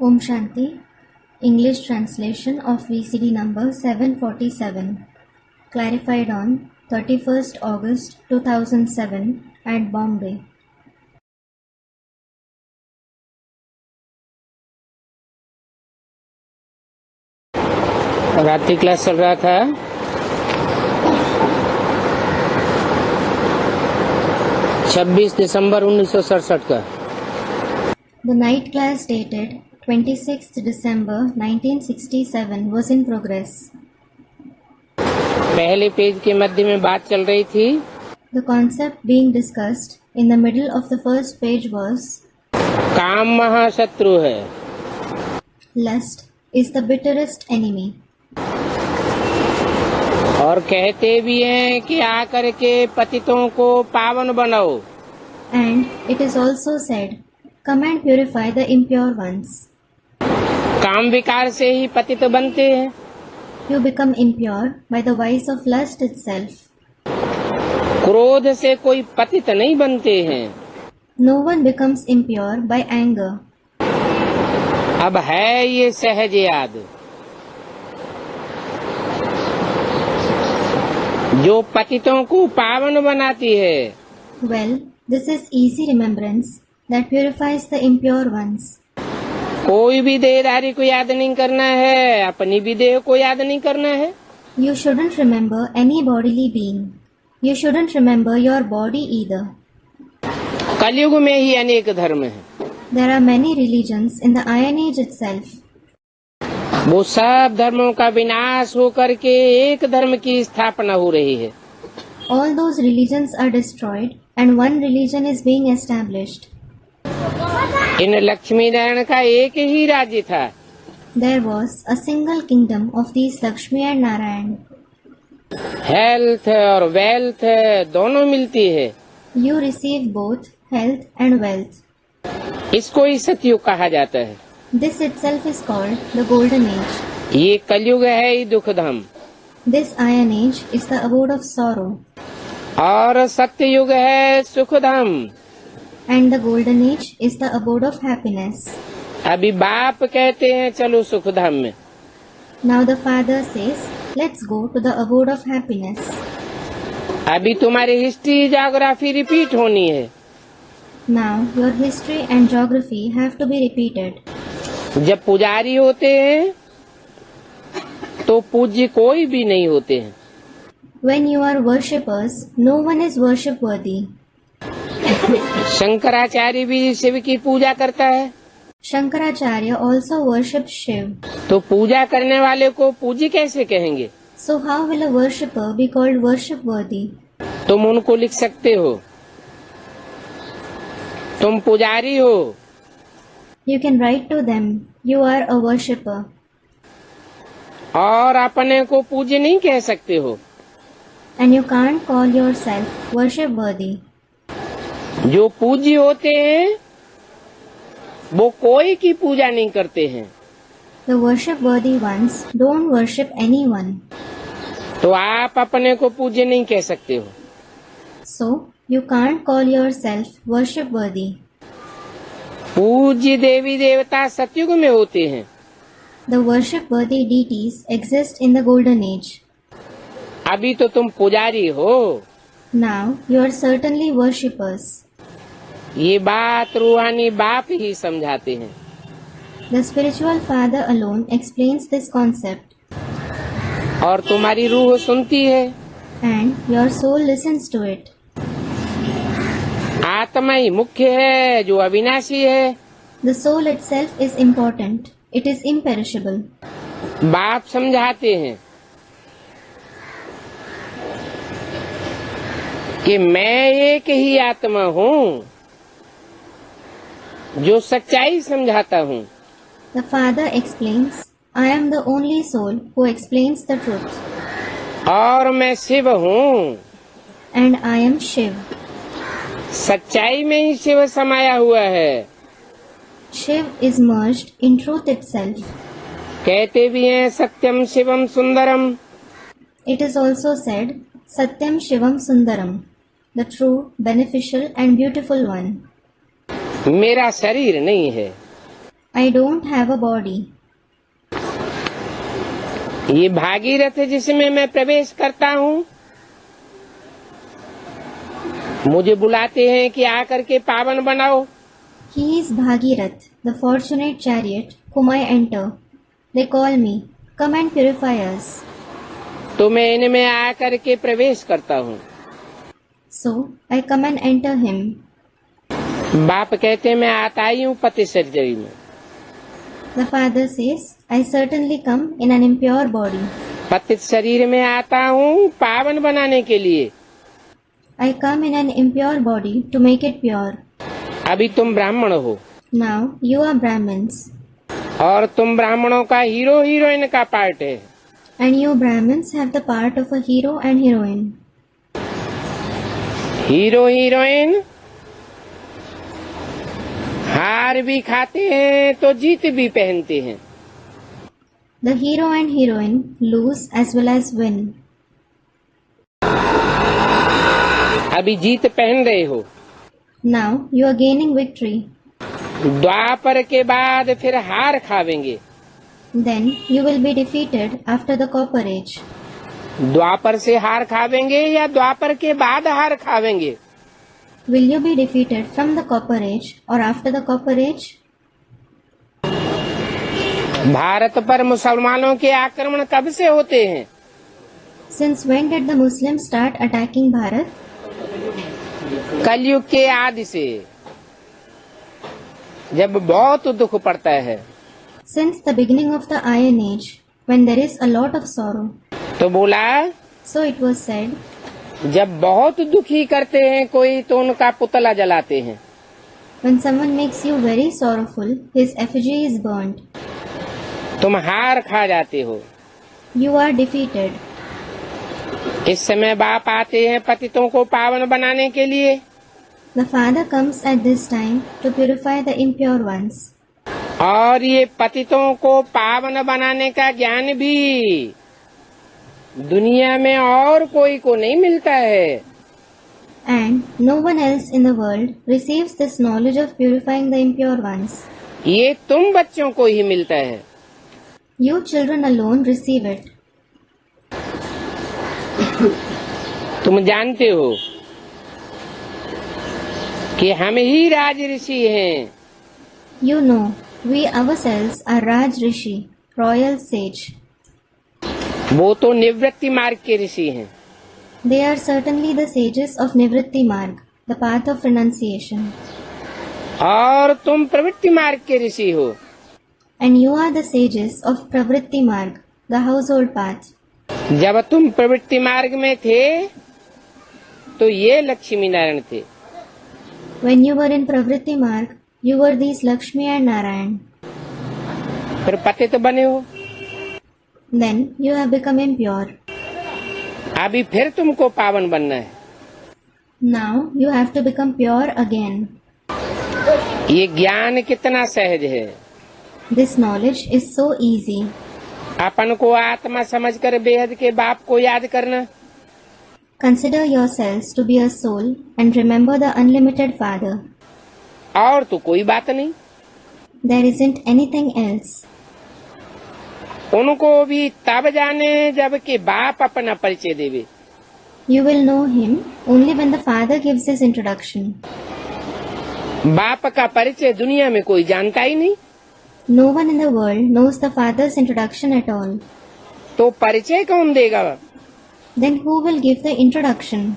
Om Shanti. English translation of VCD number 747. Clarified on 31st August 2007 at Bombay. रात्रि class चल रहा था। छब्बीस दिसंबर 1967 का। The night class dated 26th December 1967 was in progress. पहले page के मध्य में बात चल रही थी। The concept being discussed in the middle of the first page was काम महाशत्रु है। Lust is the bitterest enemy. और कहते भी हैं कि आकर के पतितों को पावन बनाओ। And it is also said, come and purify the impure ones. काम विकार से ही पतित बनते हैं। You become impure by the vice of lust itself. क्रोध से कोई पतित नहीं बनते हैं। No one becomes impure by anger. अब है ये सहज याद, जो पतितों को पावन बनाती है। Well, this is easy remembrance that purifies the impure ones. कोई भी देहधारी को याद नहीं करना है, अपनी भी देह को याद नहीं करना है। You shouldn't remember any bodily being. You shouldn't remember your body either. कलयुग में ही अनेक धर्म हैं। There are many religions in the Iron Age itself. वो सब धर्मों का विनाश होकर के एक धर्म की स्थापना हो रही है। All those religions are destroyed and one religion is being established. इन लक्ष्मी नारायण का एक ही राज्य था। There was a single kingdom of these Lakshmi and Narayan. Health और वेल्थ दोनों मिलती है। You receive both health and wealth. इसको ही सतयुग कहा जाता है। This itself is called the Golden Age. ये कलयुग है ही दुख धाम। This Iron Age is the abode of sorrow. और सत्ययुग है सुख धाम। And the Golden Age is the abode of happiness. अभी बाप कहते हैं चलो सुख धाम में। Now the father says, let's go to the abode of happiness. अभी तुम्हारी हिस्ट्री ज्योग्राफी रिपीट होनी है। Now your history and geography have to be repeated. जब पुजारी होते हैं तो पूज्य कोई भी नहीं होते हैं। When you are worshippers, no one is worship worthy. Shankaracharya भी शिव की पूजा करता है। Shankaracharya also worships Shiv. तो पूजा करने वाले को पूज्य कैसे कहेंगे? So how will a worshipper be called worship worthy? तुम उनको लिख सकते हो, तुम पुजारी हो। You can write to them, you are a worshipper. और अपने को पूज्य नहीं कह सकते हो। And you can't call yourself worship worthy. जो पूज्य होते हैं वो कोई की पूजा नहीं करते हैं। The worship worthy ones don't worship anyone. तो आप अपने को पूज्य नहीं कह सकते हो। So you can't call yourself worship worthy. पूज्य देवी देवता सतयुग में होते हैं। The worship worthy deities exist in the Golden Age. अभी तो तुम पुजारी हो। Now you are certainly worshippers. ये बात रूहानी बाप ही समझाते हैं। The spiritual father alone explains this concept. और तुम्हारी रूह सुनती है। And your soul listens to it. आत्मा ही मुख्य है जो अविनाशी है। The soul itself is important. It is imperishable. बाप समझाते हैं कि मैं एक ही आत्मा हूँ जो सच्चाई समझाता हूँ। The father explains, I am the only soul who explains the truth. और मैं शिव हूँ। And I am Shiv. सच्चाई में ही शिव समाया हुआ है। Shiv is merged in truth itself. कहते भी हैं सत्यम Shivam Sundaram. It is also said, Satyam Shivam Sundaram, the true, beneficial and beautiful one. मेरा शरीर नहीं है। I don't have a body. ये भागीरथ जिसमें मैं प्रवेश करता हूँ, मुझे बुलाते हैं कि आकर के पावन बनाओ। He is Bhagirath, the fortunate chariot whom I enter. They call me, come and purify us. तो मैं इनमें आकर के प्रवेश करता हूँ। So I come and enter him. बाप कहते मैं आता ही हूँ पति सर्जरी में। The father says, I certainly come in an impure body. पतित शरीर में आता हूँ पावन बनाने के लिए। I come in an impure body to make it pure. अभी तुम ब्राह्मण हो Now you are Brahmins. और तुम ब्राह्मणों का हीरो हीरोइन का पार्ट है। And you Brahmins have the part of a hero and heroine. Hero heroine हार भी खाते हैं तो जीत भी पहनते हैं। The hero and heroine lose as well as win. अभी जीत पहन रहे हो। Now you are gaining victory. द्वापर के बाद फिर हार खावेंगे। Then you will be defeated after the Copper Age. द्वापर से हार खावेंगे या द्वापर के बाद हार खावेंगे? Will you be defeated from the Copper Age or after the Copper Age? Bharat पर मुसलमानों के आक्रमण कब से होते हैं? Since when did the Muslims start attacking Bharat? कलयुग के आदि से, जब बहुत दुख पड़ता है। Since the beginning of the Iron Age, when there is a lot of sorrow. तो बोला, So it was said, जब बहुत दुखी करते हैं कोई तो उनका पुतला जलाते हैं। when someone makes you very sorrowful, his effigy is burnt. तुम हार खा जाते हो। You are defeated. इस समय बाप आते हैं पतितों को पावन बनाने के लिए। The Father comes at this time to purify the impure ones. और ये पतितों को पावन बनाने का ज्ञान भी दुनिया में और कोई को नहीं मिलता है। And no one else in the world receives this knowledge of purifying the impure ones. ये तुम बच्चों को ही मिलता है। You children alone receive it. तुम जानते हो कि हम ही राज ऋषि हैं। You know, we ourselves are Raj Rishi, royal sage. वो तो निवृत्ति मार्ग के ऋषि हैं। They are certainly the sages of Nivritti Marg, the path of renunciation. और तुम प्रवृत्ति मार्ग के ऋषि हो। And you are the sages of Pravritti Marg, the household path. जब तुम प्रवृत्ति मार्ग में थे तो ये लक्ष्मी नारायण थे। When you were in Pravritti Marg, you were these Lakshmi and Narayan. फिर पतित बने हो। Then you have become impure. अभी फिर तुमको पावन बनना है। Now you have to become pure again. ये ज्ञान कितना सहज है। This knowledge is so easy. अपन को आत्मा समझकर बेहद के बाप को याद करना। Consider yourselves to be a soul and remember the unlimited Father. और तो कोई बात नहीं। There isn't anything else. उनको भी तब जाने जब कि बाप अपना परिचय देवे। You will know him only when the Father gives his introduction. बाप का परिचय दुनिया में कोई जानता ही नहीं। No one in the world knows the Father's introduction at all. तो परिचय कौन देगा? Then who will give the introduction?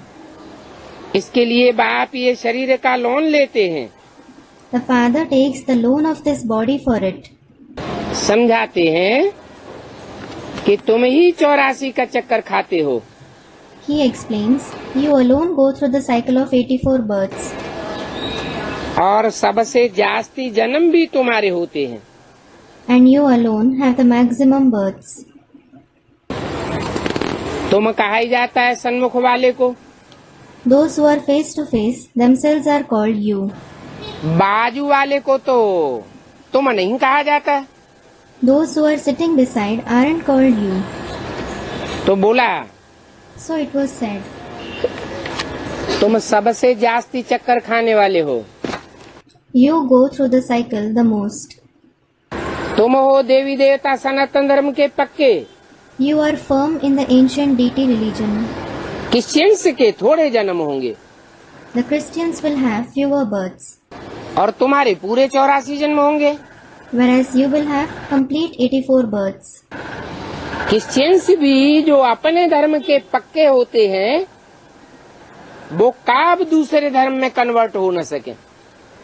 इसके लिए बाप ये शरीर का लोन लेते हैं। The Father takes the loan of this body for it. समझाते हैं कि तुम ही 84 का चक्कर खाते हो। He explains, you alone go through the cycle of 84 births. और सबसे जास्ती जन्म भी तुम्हारे होते हैं। And you alone have the maximum births. तुम कहा ही जाता है सन्मुख वाले को। Those who are face to face themselves are called you. बाजू वाले को तो तुम नहीं कहा जाता। Those who are sitting beside aren't called you. तो बोला, So it was said, तुम सबसे जास्ती चक्कर खाने वाले हो। you go through the cycle the most. तुम हो देवी देवता सनातन धर्म के पक्के, You are firm in the ancient deity religion. Christians के थोड़े जन्म होंगे The Christians will have fewer births, और तुम्हारे पूरे 84 जन्म होंगे। whereas you will have complete 84 births. Christians भी जो अपने धर्म के पक्के होते हैं वो कब दूसरे धर्म में कन्वर्ट हो न सके।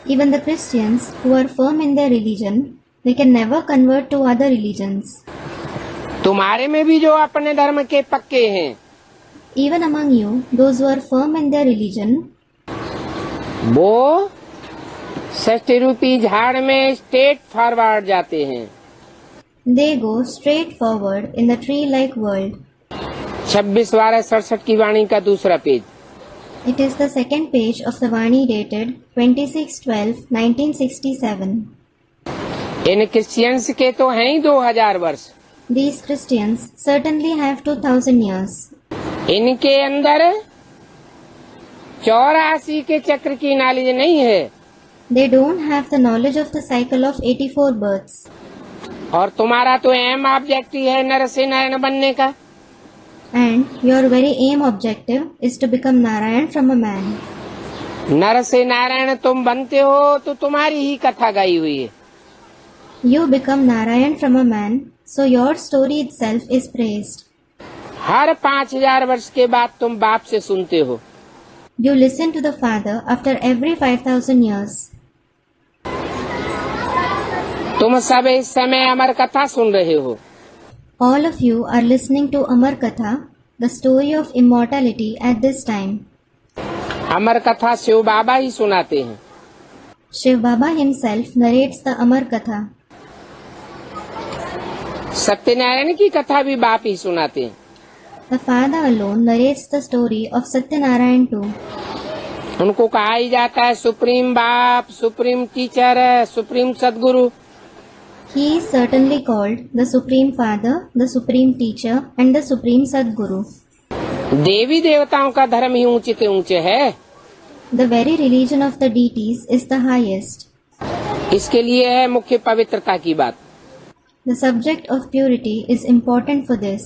Even the Christians who are firm in their religion, they can never convert to other religions. तुम्हारे में भी जो अपने धर्म के पक्के हैं Even among you, those who are firm in their religion, वो 60 रूपी झाड़ में स्ट्रेट फॉरवर्ड जाते हैं। they go straight forward in the tree-like world. 26/12/67 की वाणी का दूसरा page. It is the second page of the Vani dated 26/12/1967. In Christians के तो हैं ही 2000 वर्ष। These Christians certainly have 2000 years. इनके अंदर 84 के चक्र की नॉलेज नहीं है They don't have the knowledge of the cycle of 84 births. और तुम्हारा तो एम ऑब्जेक्ट ही है नर से नारायण बनने का। And your very aim objective is to become Narayan from a man. नर से नारायण तुम बनते हो तो तुम्हारी ही कथा गाई हुई है। You become Narayan from a man, so your story itself is praised. हर 5000 वर्ष के बाद तुम बाप से सुनते हो। You listen to the Father after every 5000 years. तुम सब इस समय अमर कथा सुन रहे हो। All of you are listening to Amar Katha, the story of immortality at this time. अमर कथा शिव बाबा ही सुनाते हैं। Shiv Baba himself narrates the Amar Katha. Satyanarayan की कथा भी बाप ही सुनाते हैं। The Father alone narrates the story of Satyanarayan too. उनको कहा ही जाता है सुप्रीम बाप, सुप्रीम टीचर, सुप्रीम सदगुरु। He is certainly called the Supreme Father, the Supreme Teacher and the Supreme Sadguru. देवी देवताओं का धर्म ही ऊंचे से ऊंचे है। The very religion of the deities is the highest. इसके लिए है मुख्य पवित्रता की बात। The subject of purity is important for this.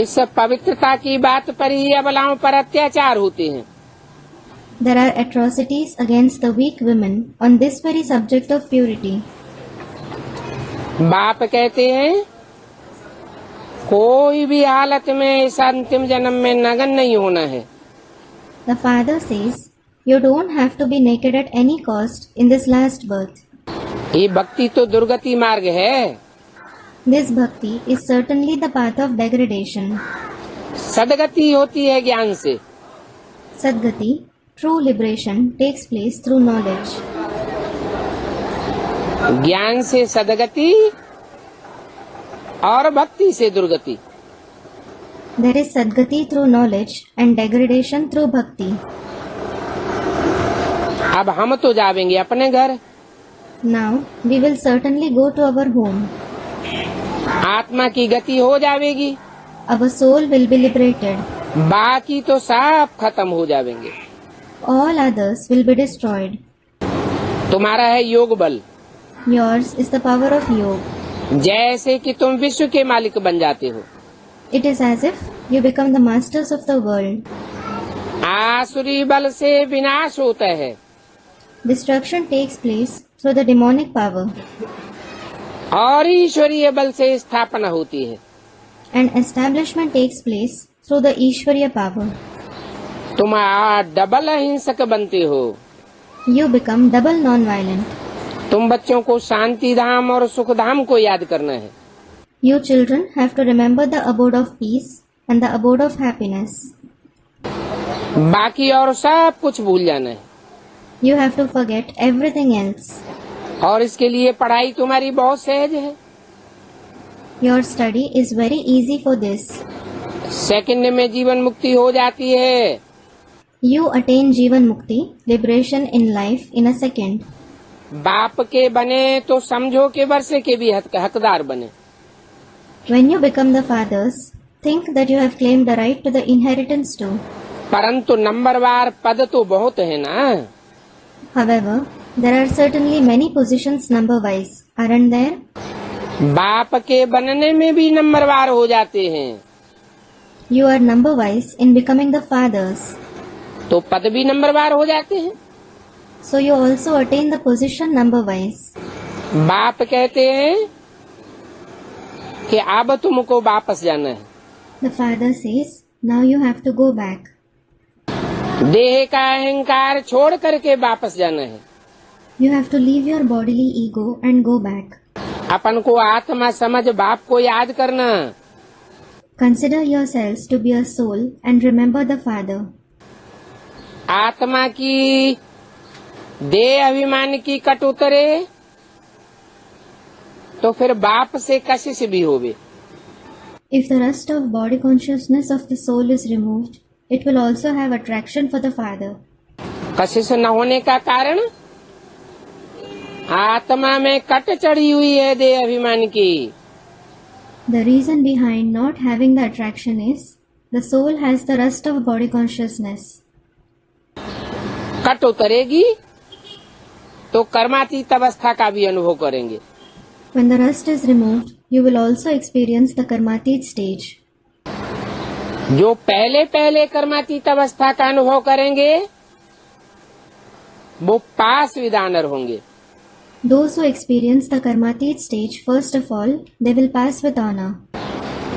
इस पवित्रता की बात पर ही अबलाओं पर अत्याचार होते हैं। There are atrocities against the weak women on this very subject of purity. बाप कहते हैं कोई भी हालत में इस अंतिम जन्म में नग्न नहीं होना है। The Father says, you don't have to be naked at any cost in this last birth. ये भक्ति तो दुर्गति मार्ग है। This bhakti is certainly the path of degradation. सदगति होती है ज्ञान से। Sadgati, true liberation, takes place through knowledge. ज्ञान से सदगति और भक्ति से दुर्गति। There is Sadgati through knowledge and degradation through bhakti. अब हम तो जावेंगे अपने घर। Now, we will certainly go to our home. आत्मा की गति हो जाएगी। Our soul will be liberated. बाकी तो सब खत्म हो जाएंगे। All others will be destroyed. तुम्हारा है योग बल। Yours is the power of yoga. जैसे कि तुम विश्व के मालिक बन जाते हो। It is as if you become the masters of the world. आसुरी बल से विनाश होता है Destruction takes place through the demonic power. और ईश्वरीय बल से स्थापना होती है। And establishment takes place through the Ishwariya power. तुम डबल अहिंसक बनते हो। You become double non-violent. तुम बच्चों को शांति धाम और सुख धाम को याद करना है। You children have to remember the abode of peace and the abode of happiness. बाकी और सब कुछ भूल जाना है। You have to forget everything else. और इसके लिए पढ़ाई तुम्हारी बहुत सहज है। Your study is very easy for this. Second में जीवन मुक्ति हो जाती है। You attain Jivan Mukti, liberation in life in a second. बाप के बने तो समझो के वर्षे के भी हकदार बने। When you become the fathers, think that you have claimed the right to the inheritance too. परंतु नंबरवार पद तो बहुत है ना। However, There are certainly many positions number-wise, aren't there? बाप के बनने में भी नंबरवार हो जाते हैं, You are number-wise in becoming the fathers. तो पद भी नंबरवार हो जाते हैं। So you also attain the position number-wise. बाप कहते हैं कि अब तुमको वापस जाना है। The father says, now you have to go back. देह का अहंकार छोड़ करके वापस जाना है। You have to leave your bodily ego and go back. अपन को आत्मा समझ बाप को याद करना। Consider yourselves to be a soul and remember the father. आत्मा की देह अभिमान की कट उतरे तो फिर बाप से कशिश भी होवे। If the rust of body consciousness of the soul is removed, it will also have attraction for the father. कशिश न होने का कारण आत्मा में कट चढ़ी हुई है देह अभिमान की। The reason behind not having the attraction is the soul has the rust of body consciousness. Cut उतरेगी तो कर्मातीत अवस्था का भी अनुभव करेंगे। When the rust is removed, you will also experience the karmatit stage. जो पहले पहले कर्मातीत अवस्था का अनुभव करेंगे वो पास विदानर होंगे। Those who experience the karmatit stage, first of all, they will pass with honor.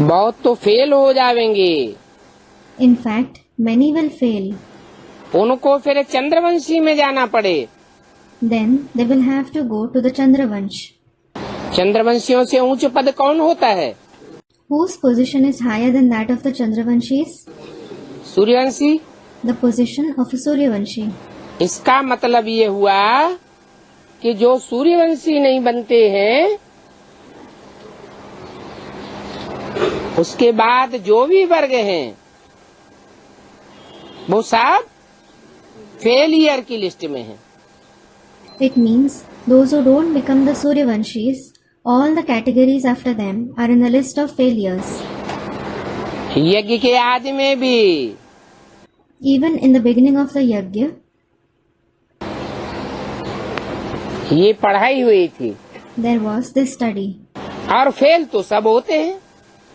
बहुत तो फेल हो जाएंगे। In fact, many will fail. उनको फिर चंद्रवंशी में जाना पड़े। Then they will have to go to the Chandravansh. चंद्रवंशियों से ऊंच पद कौन होता है? Whose position is higher than that of the Chandravanshis? Suryavanshi. The position of a Suryavanshi. इसका मतलब ये हुआ कि जो सूर्यवंशी नहीं बनते हैं उसके बाद जो भी वर्ग हैं वो सब फेलियर की लिस्ट में हैं। It means those who don't become the Suryavanshis, all the categories after them are in the list of failures. यज्ञ के आदि में भी Even in the beginning of the Yajna, ये पढ़ाई हुई थी there was this study. और फेल तो सब होते हैं,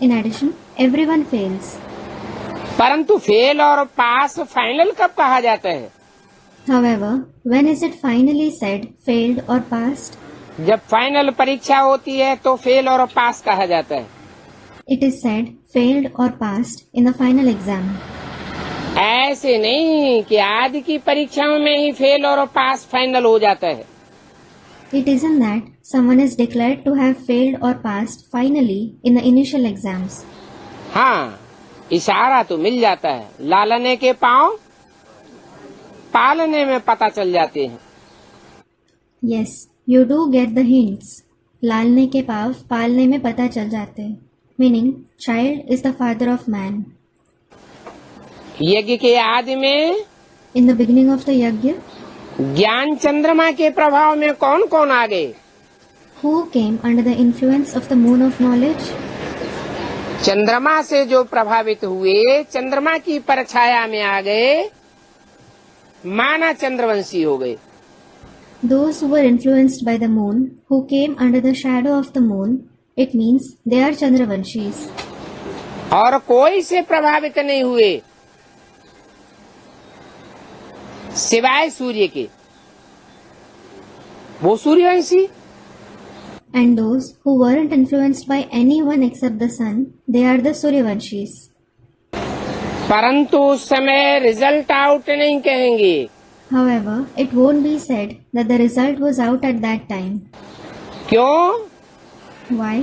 In addition, everyone fails. परंतु फेल और पास फाइनल कब कहा जाता है? However, when is it finally said failed or passed? जब फाइनल परीक्षा होती है तो फेल और पास कहा जाता है। It is said failed or passed in the final exam. ऐसे नहीं कि आदि की परीक्षाओं में ही फेल और पास फाइनल हो जाता है। It isn't that someone is declared to have failed or passed finally in the initial exams. हाँ, इशारा तो मिल जाता है। लालने के पांव पालने में पता चल जाते हैं। Yes, you do get the hints. लालने के पाव पालने में पता चल जाते हैं. Meaning, child is the father of man. यज्ञ के आदि में In the beginning of the Yajna, ज्ञान चंद्रमा के प्रभाव में कौन कौन आ गए? who came under the influence of the moon of knowledge? चंद्रमा से जो प्रभावित हुए चंद्रमा की परछाया में आ गए, माना चंद्रवंशी हो गए। Those who were influenced by the moon, who came under the shadow of the moon, it means they are Chandravanshis. और कोई से प्रभावित नहीं हुए सिवाय सूर्य के, वो Suryavanshi. And those who weren't influenced by anyone except the sun, they are the Suryavanshis. परंतु उस समय रिजल्ट आउट नहीं कहेंगे। However, it won't be said that the result was out at that time. क्यों? Why?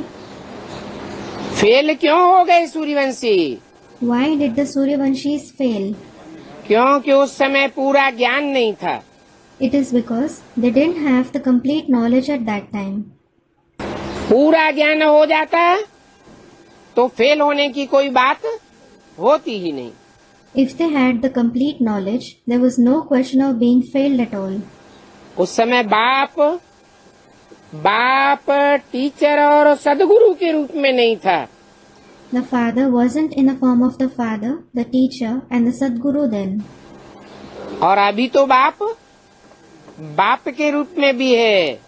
फेल क्यों हो गए Suryavanshi? Why did the Suryavanshis fail? क्योंकि उस समय पूरा ज्ञान नहीं था। It is because they didn't have the complete knowledge at that time. पूरा ज्ञान हो जाता तो फेल होने की कोई बात होती ही नहीं। If they had the complete knowledge, there was no question of being failed at all. उस समय बाप टीचर और सदगुरु के रूप में नहीं था। The father wasn't in the form of the father, the teacher and the Sadguru then. और अभी तो बाप बाप के रूप में भी है,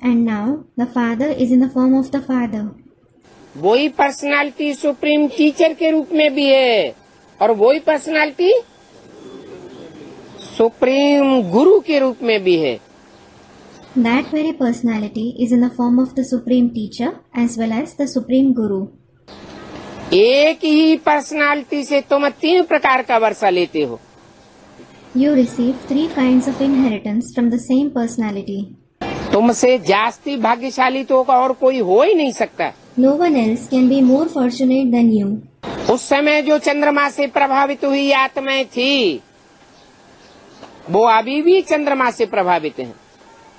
And now the Father is in the form of the Father. वही पर्सनालिटी सुप्रीम टीचर के रूप में भी है, और वही पर्सनालिटी सुप्रीम गुरु के रूप में भी है। That very personality is in the form of the Supreme Teacher as well as the Supreme Guru. एक ही पर्सनालिटी से तुम 3 प्रकार का वर्षा लेते हो। You receive 3 kinds of inheritance from the same personality. तुमसे जास्ती भाग्यशाली तो और कोई हो ही नहीं सकता। No one else can be more fortunate than you. उस समय जो चंद्रमा से प्रभावित हुई आत्माएं थी, वो अभी भी चंद्रमा से प्रभावित हैं।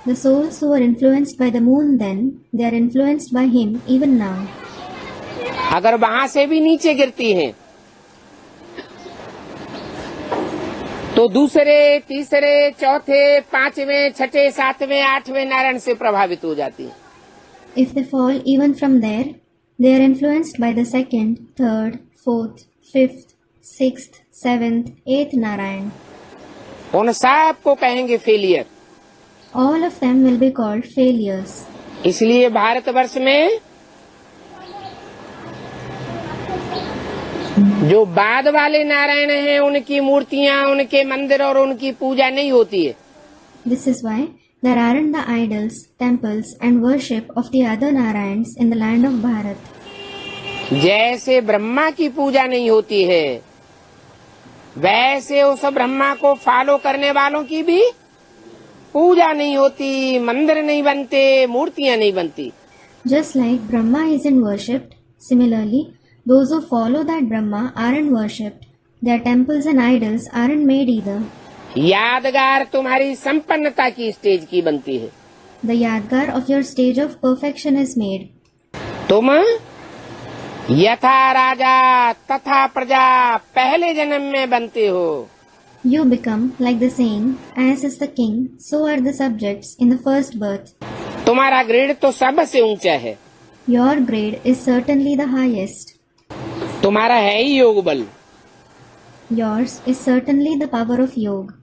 The souls who were influenced by the moon then, they are influenced by him even now. अगर वहां से भी नीचे गिरती हैं, तो दूसरे, तीसरे, चौथे, 5वें, 6ठे, 7वें, 8वें नारायण से प्रभावित हो जाती हैं। If they fall even from there, they are influenced by the 2nd, 3rd, 4th, 5th, 6th, 7th, 8th Narayan. उन सब को कहेंगे failure. All of them will be called failures. इसलिए भारतवर्ष में जो बाद वाले नारायण हैं, उनकी मूर्तियां, उनके मंदिर और उनकी पूजा नहीं होती है। This is why there aren't the idols, temples and worship of the other Narayans in the land of Bharat. जैसे ब्रह्मा की पूजा नहीं होती है, वैसे उस ब्रह्मा को फॉलो करने वालों की भी पूजा नहीं होती, मंदिर नहीं बनते, मूर्तियां नहीं बनती। Just like Brahma isn't worshipped, similarly, those who follow that Brahma aren't worshipped. Their temples and idols aren't made either. यादगार तुम्हारी संपन्नता की स्टेज की बनती है। The Yadgar of your stage of perfection is made. तुम यथा राजा तथा प्रजा पहले जन्म में बनते हो। You become like the saying, as is the king, so are the subjects in the first birth. तुम्हारा ग्रेड तो सबसे ऊंचा है। Your grade is certainly the highest. तुम्हारा है ही योग बल। Yours is certainly the power of yoga.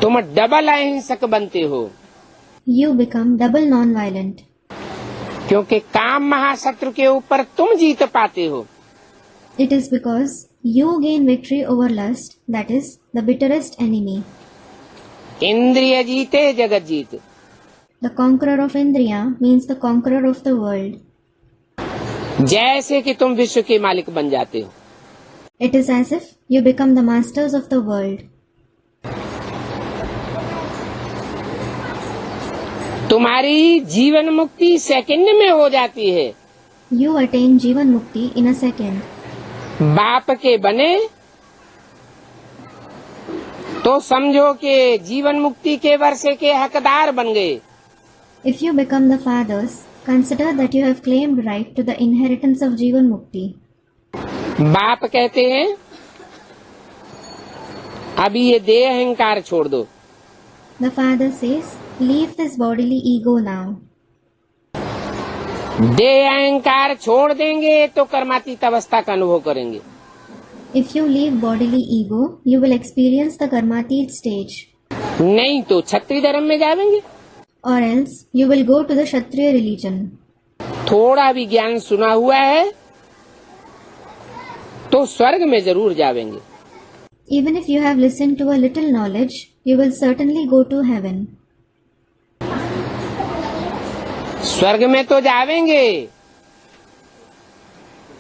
तुम डबल अहिंसक बनते हो, You become double non-violent. क्योंकि काम महाशत्रु के ऊपर तुम जीत पाते हो। It is because you gain victory over lust, that is, the bitterest enemy. इंद्रिय जीते जगत जीत। The conqueror of Indriya means the conqueror of the world. जैसे कि तुम विश्व के मालिक बन जाते हो। It is as if you become the masters of the world. तुम्हारी जीवन मुक्ति सेकंड में हो जाती है। You attain Jivan Mukti in a second. बाप के बने तो समझो कि जीवन मुक्ति के वर्षे के हकदार बन गए। If you become the fathers, consider that you have claimed right to the inheritance of Jivan Mukti. बाप कहते हैं अभी ये देह अहंकार छोड़ दो। The father says, leave this bodily ego now. देह अहंकार छोड़ देंगे तो कर्मातीत अवस्था का अनुभव करेंगे। If you leave bodily ego, you will experience the Karmatit stage. नहीं तो क्षत्रिय धर्म में जाएंगे। Or else, you will go to the Kshatriya religion. थोड़ा भी ज्ञान सुना हुआ है तो स्वर्ग में जरूर जाएंगे। Even if you have listened to a little knowledge, you will certainly go to heaven. स्वर्ग में तो जाएंगे,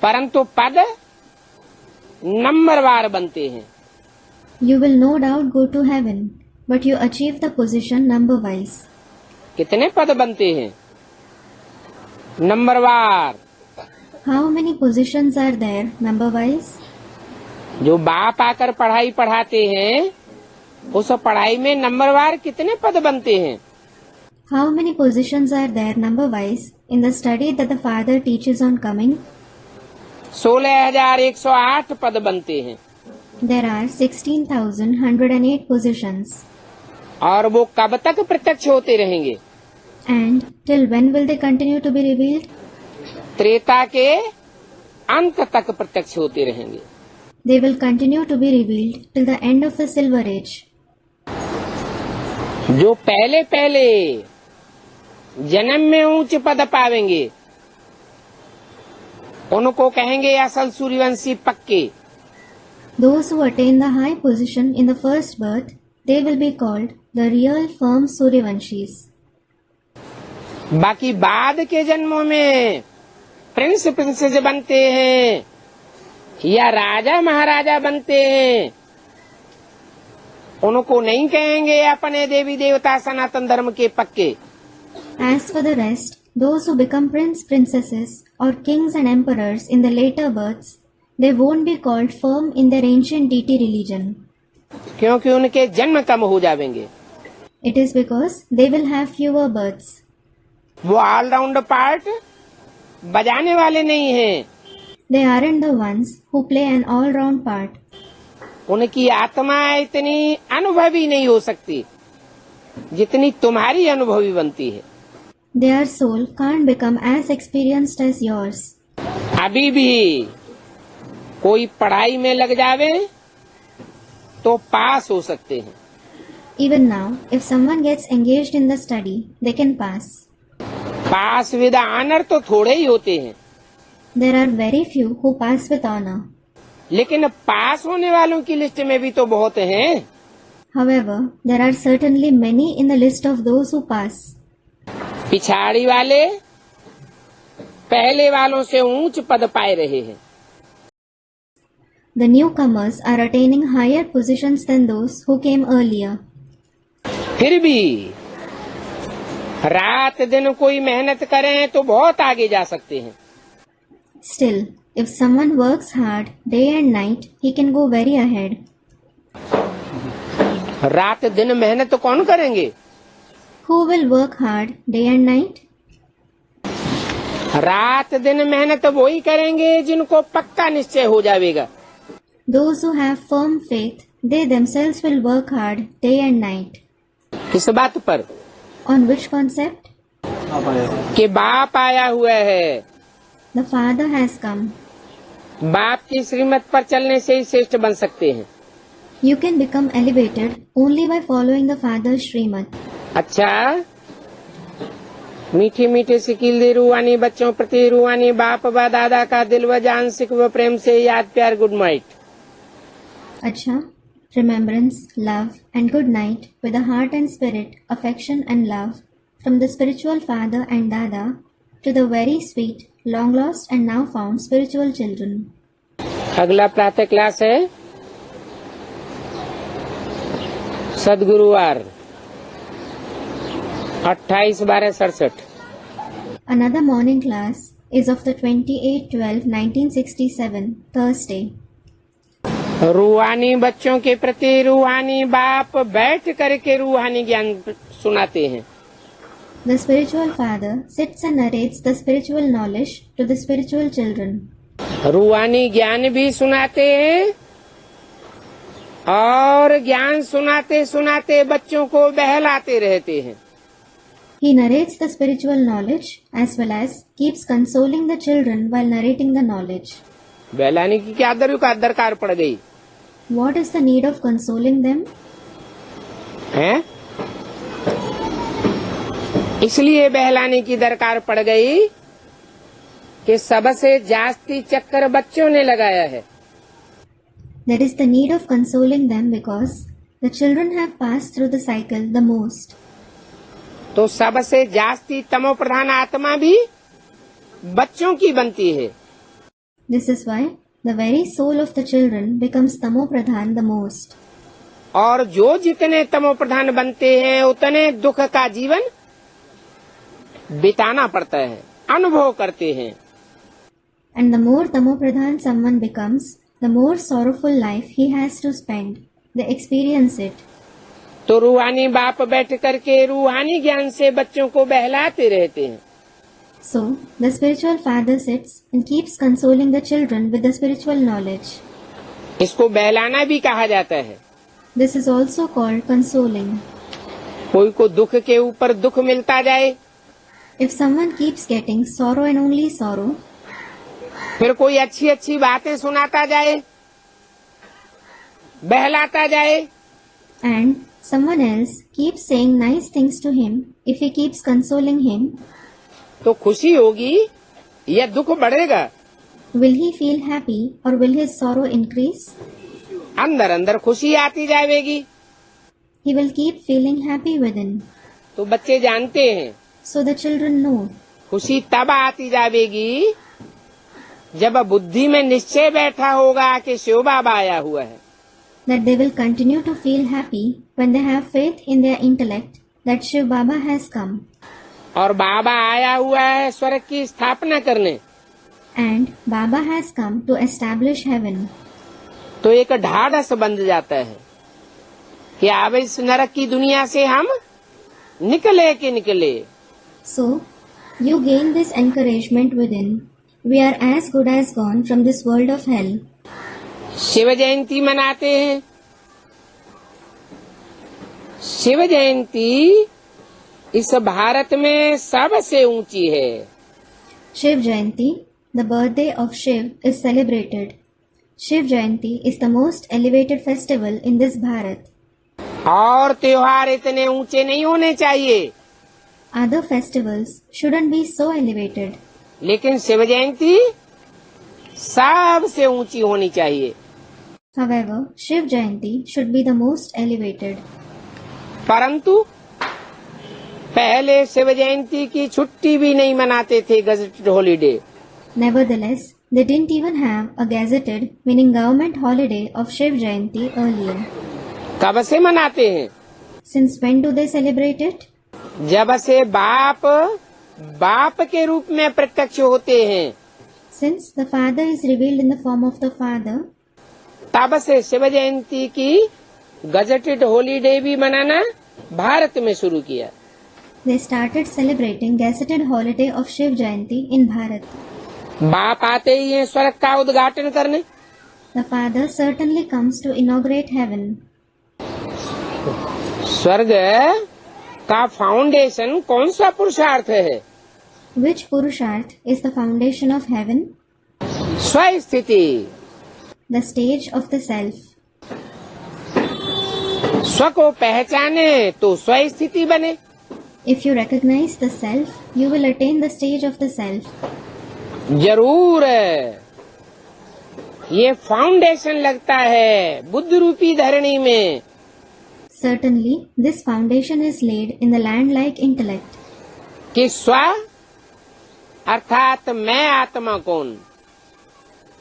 परंतु पद नंबरवार बनते हैं। You will no doubt go to heaven, but you achieve the position number-wise. कितने पद बनते हैं? नंबरवार। How many positions are there number-wise? जो बाप आकर पढ़ाई पढ़ाते हैं, उस पढ़ाई में नंबरवार कितने पद बनते हैं? How many positions are there number-wise in the study that the father teaches on coming? 16,108 पद बनते हैं। There are 16,108 positions. और वो कब तक प्रत्यक्ष होते रहेंगे? And till when will they continue to be revealed? Treta के अंत तक प्रत्यक्ष होते रहेंगे। They will continue to be revealed till the end of the Silver Age. जो पहले पहले जन्म में ऊंच पद पावेंगे उनको कहेंगे असल सूर्यवंशी पक्के। Those who attain the high position in the first birth, they will be called the real firm Suryavanshis. बाकी बाद के जन्मों में प्रिंस प्रिंसेस बनते हैं या राजा महाराजा बनते हैं, उनको नहीं कहेंगे अपने देवी देवता सनातन धर्म के पक्के। As for the rest, those who become prince, princesses or kings and emperors in the later births, they won't be called firm in their ancient deity religion. क्योंकि उनके जन्म कम हो जाएंगे। It is because they will have fewer births. वो all-round part बजाने वाले नहीं हैं। They aren't the ones who play an all-round part. उनकी आत्मा इतनी अनुभवी नहीं हो सकती जितनी तुम्हारी अनुभवी बनती है। Their soul can't become as experienced as yours. अभी भी कोई पढ़ाई में लग जावे तो पास हो सकते हैं। Even now, if someone gets engaged in the study, they can pass. Pass with honour तो थोड़े ही होते हैं, There are very few who pass with honor. लेकिन पास होने वालों की लिस्ट में भी तो बहुत हैं। However, there are certainly many in the list of those who pass. पिछाड़ी वाले पहले वालों से ऊंच पद पाए रहे हैं। The newcomers are attaining higher positions than those who came earlier. फिर भी रात दिन कोई मेहनत करें तो बहुत आगे जा सकते हैं। Still, if someone works hard day and night, he can go very ahead. रात दिन मेहनत कौन करेंगे? Who will work hard day and night? रात दिन मेहनत वही करेंगे जिनको पक्का निश्चय हो जाएगा। Those who have firm faith, they themselves will work hard day and night. किस बात पर? On which concept? कि बाप आया हुआ है, The Father has come. बाप की श्रीमत पर चलने से ही श्रेष्ठ बन सकते हैं। You can become elevated only by following the Father's Srimad. अच्छा, मीठी मीठी सिकील दे रूहानी बच्चों प्रति रूहानी बाप व दादा का दिल व जान सिख व प्रेम से याद प्यार good night. Acha, remembrance, love and good night with the heart and spirit, affection and love from the spiritual father and dada to the very sweet, long lost and now found spiritual children. अगला प्रातः class है सदगुरुवार 28/12/67। Another morning class is of the 28/12/1967, Thursday. रूहानी बच्चों के प्रति रूहानी बाप बैठ करके रूहानी ज्ञान सुनाते हैं। The spiritual father sits and narrates the spiritual knowledge to the spiritual children. रूहानी ज्ञान भी सुनाते हैं और ज्ञान सुनाते सुनाते बच्चों को बहलाते रहते हैं। He narrates the spiritual knowledge as well as keeps consoling the children while narrating the knowledge. बहलाने की क्या दरकार पड़ गई What is the need of consoling them? है? इसलिए बहलाने की दरकार पड़ गई कि सबसे जास्ती चक्कर बच्चों ने लगाया है। There is the need of consoling them because the children have passed through the cycle the most. तो सबसे जास्ती तमो प्रधान आत्मा भी बच्चों की बनती है। This is why the very soul of the children becomes tamo pradhan the most. और जो जितने तमो प्रधान बनते हैं उतने दुख का जीवन बिताना पड़ता है, अनुभव करते हैं। And the more tamo pradhan someone becomes, the more sorrowful life he has to spend. They experience it. तो रूहानी बाप बैठ करके रूहानी ज्ञान से बच्चों को बहलाते रहते हैं। So, the spiritual father sits and keeps consoling the children with the spiritual knowledge. इसको बहलाना भी कहा जाता है। This is also called consoling. कोई को दुख के ऊपर दुख मिलता जाए, If someone keeps getting sorrow and only sorrow, फिर कोई अच्छी अच्छी बातें सुनाता जाए, बहलाता जाए, and someone else keeps saying nice things to him, if he keeps consoling him, तो खुशी होगी या दुख बढ़ेगा? will he feel happy or will his sorrow increase? अंदर अंदर खुशी आती जाएगी। He will keep feeling happy within. तो बच्चे जानते हैं So the children know. खुशी तब आती जाएगी जब बुद्धि में निश्चय बैठा होगा कि शिव बाबा आया हुआ है। That they will continue to feel happy when they have faith in their intellect that Shiv Baba has come. और बाबा आया हुआ है स्वर्ग की स्थापना करने। And Baba has come to establish heaven. तो एक ढाढ़स बन जाता है कि अब इस नरक की दुनिया से हम निकले कि निकले। So, you gain this encouragement within. We are as good as gone from this world of hell. Shiv Jayanti मनाते हैं। शिव जयंती इस भारत में सबसे ऊंची है। Shiv Jayanti, the birthday of Shiv, is celebrated. Shiv Jayanti is the most elevated festival in this Bharat. और त्योहार इतने ऊंचे नहीं होने चाहिए, Other festivals shouldn't be so elevated. लेकिन शिव जयंती सबसे ऊंची होनी चाहिए। However, Shiv Jayanti should be the most elevated. परंतु पहले शिव जयंती की छुट्टी भी नहीं मनाते थे, gazetted holiday. Nevertheless, they didn't even have a gazetted, meaning government holiday of Shiv Jayanti earlier. कब से मनाते हैं? Since when do they celebrate it? जब से बाप के रूप में प्रत्यक्ष होते हैं, Since the Father is revealed in the form of the Father, तब से शिव जयंती की गजेटेड हॉलीडे भी मनाना भारत में शुरू किया। they started celebrating gazetted holiday of Shiv Jayanti in Bharat. बाप आते ही हैं स्वर्ग का उद्घाटन करने। The Father certainly comes to inaugurate heaven. स्वर्ग का फाउंडेशन कौन सा पुरुषार्थ है? Which Purusharth is the foundation of heaven? स्वस्थिति। The stage of the self. स्व को पहचाने तो स्वस्थिति बने। If you recognize the self, you will attain the stage of the self. जरूर ये फाउंडेशन लगता है बुद्ध रूपी धरणी में। Certainly, this foundation is laid in the land-like intellect. कि स्व अर्थात मैं आत्मा कौन,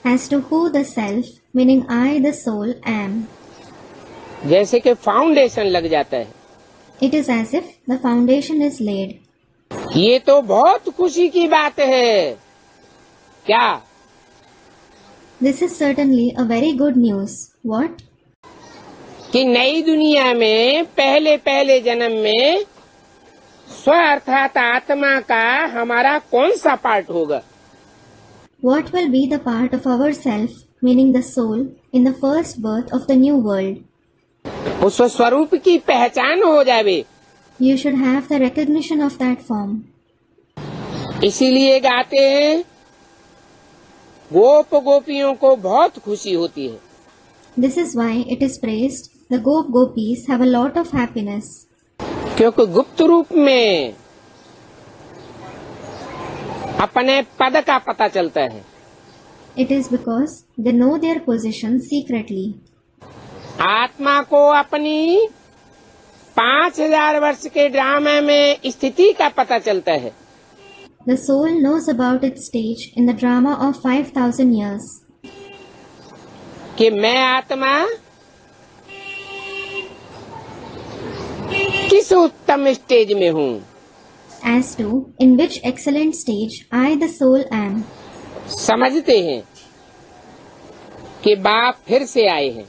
As to who the self, meaning I, the soul, am. जैसे कि फाउंडेशन लग जाता है। It is as if the foundation is laid. ये तो बहुत खुशी की बात है। क्या? This is certainly a very good news. What? कि नई दुनिया में पहले जन्म में स्व अर्थात आत्मा का हमारा कौन सा पार्ट होगा? What will be the part of our self, meaning the soul, in the first birth of the new world? उस स्वरूप की पहचान हो जावे। You should have the recognition of that form. इसीलिए गाते हैं, गोप गोपियों को बहुत खुशी होती है। This is why it is praised, the Gopis have a lot of happiness. क्योंकि गुप्त रूप में अपने पद का पता चलता है। It is because they know their position secretly. आत्मा को अपनी 5000 वर्ष के ड्रामा में स्थिति का पता चलता है। The soul knows about its stage in the drama of 5,000 years. कि मैं आत्मा किस उत्तम स्टेज में हूँ। As to in which excellent stage I, the soul, am. समझते हैं कि बाप फिर से आए हैं।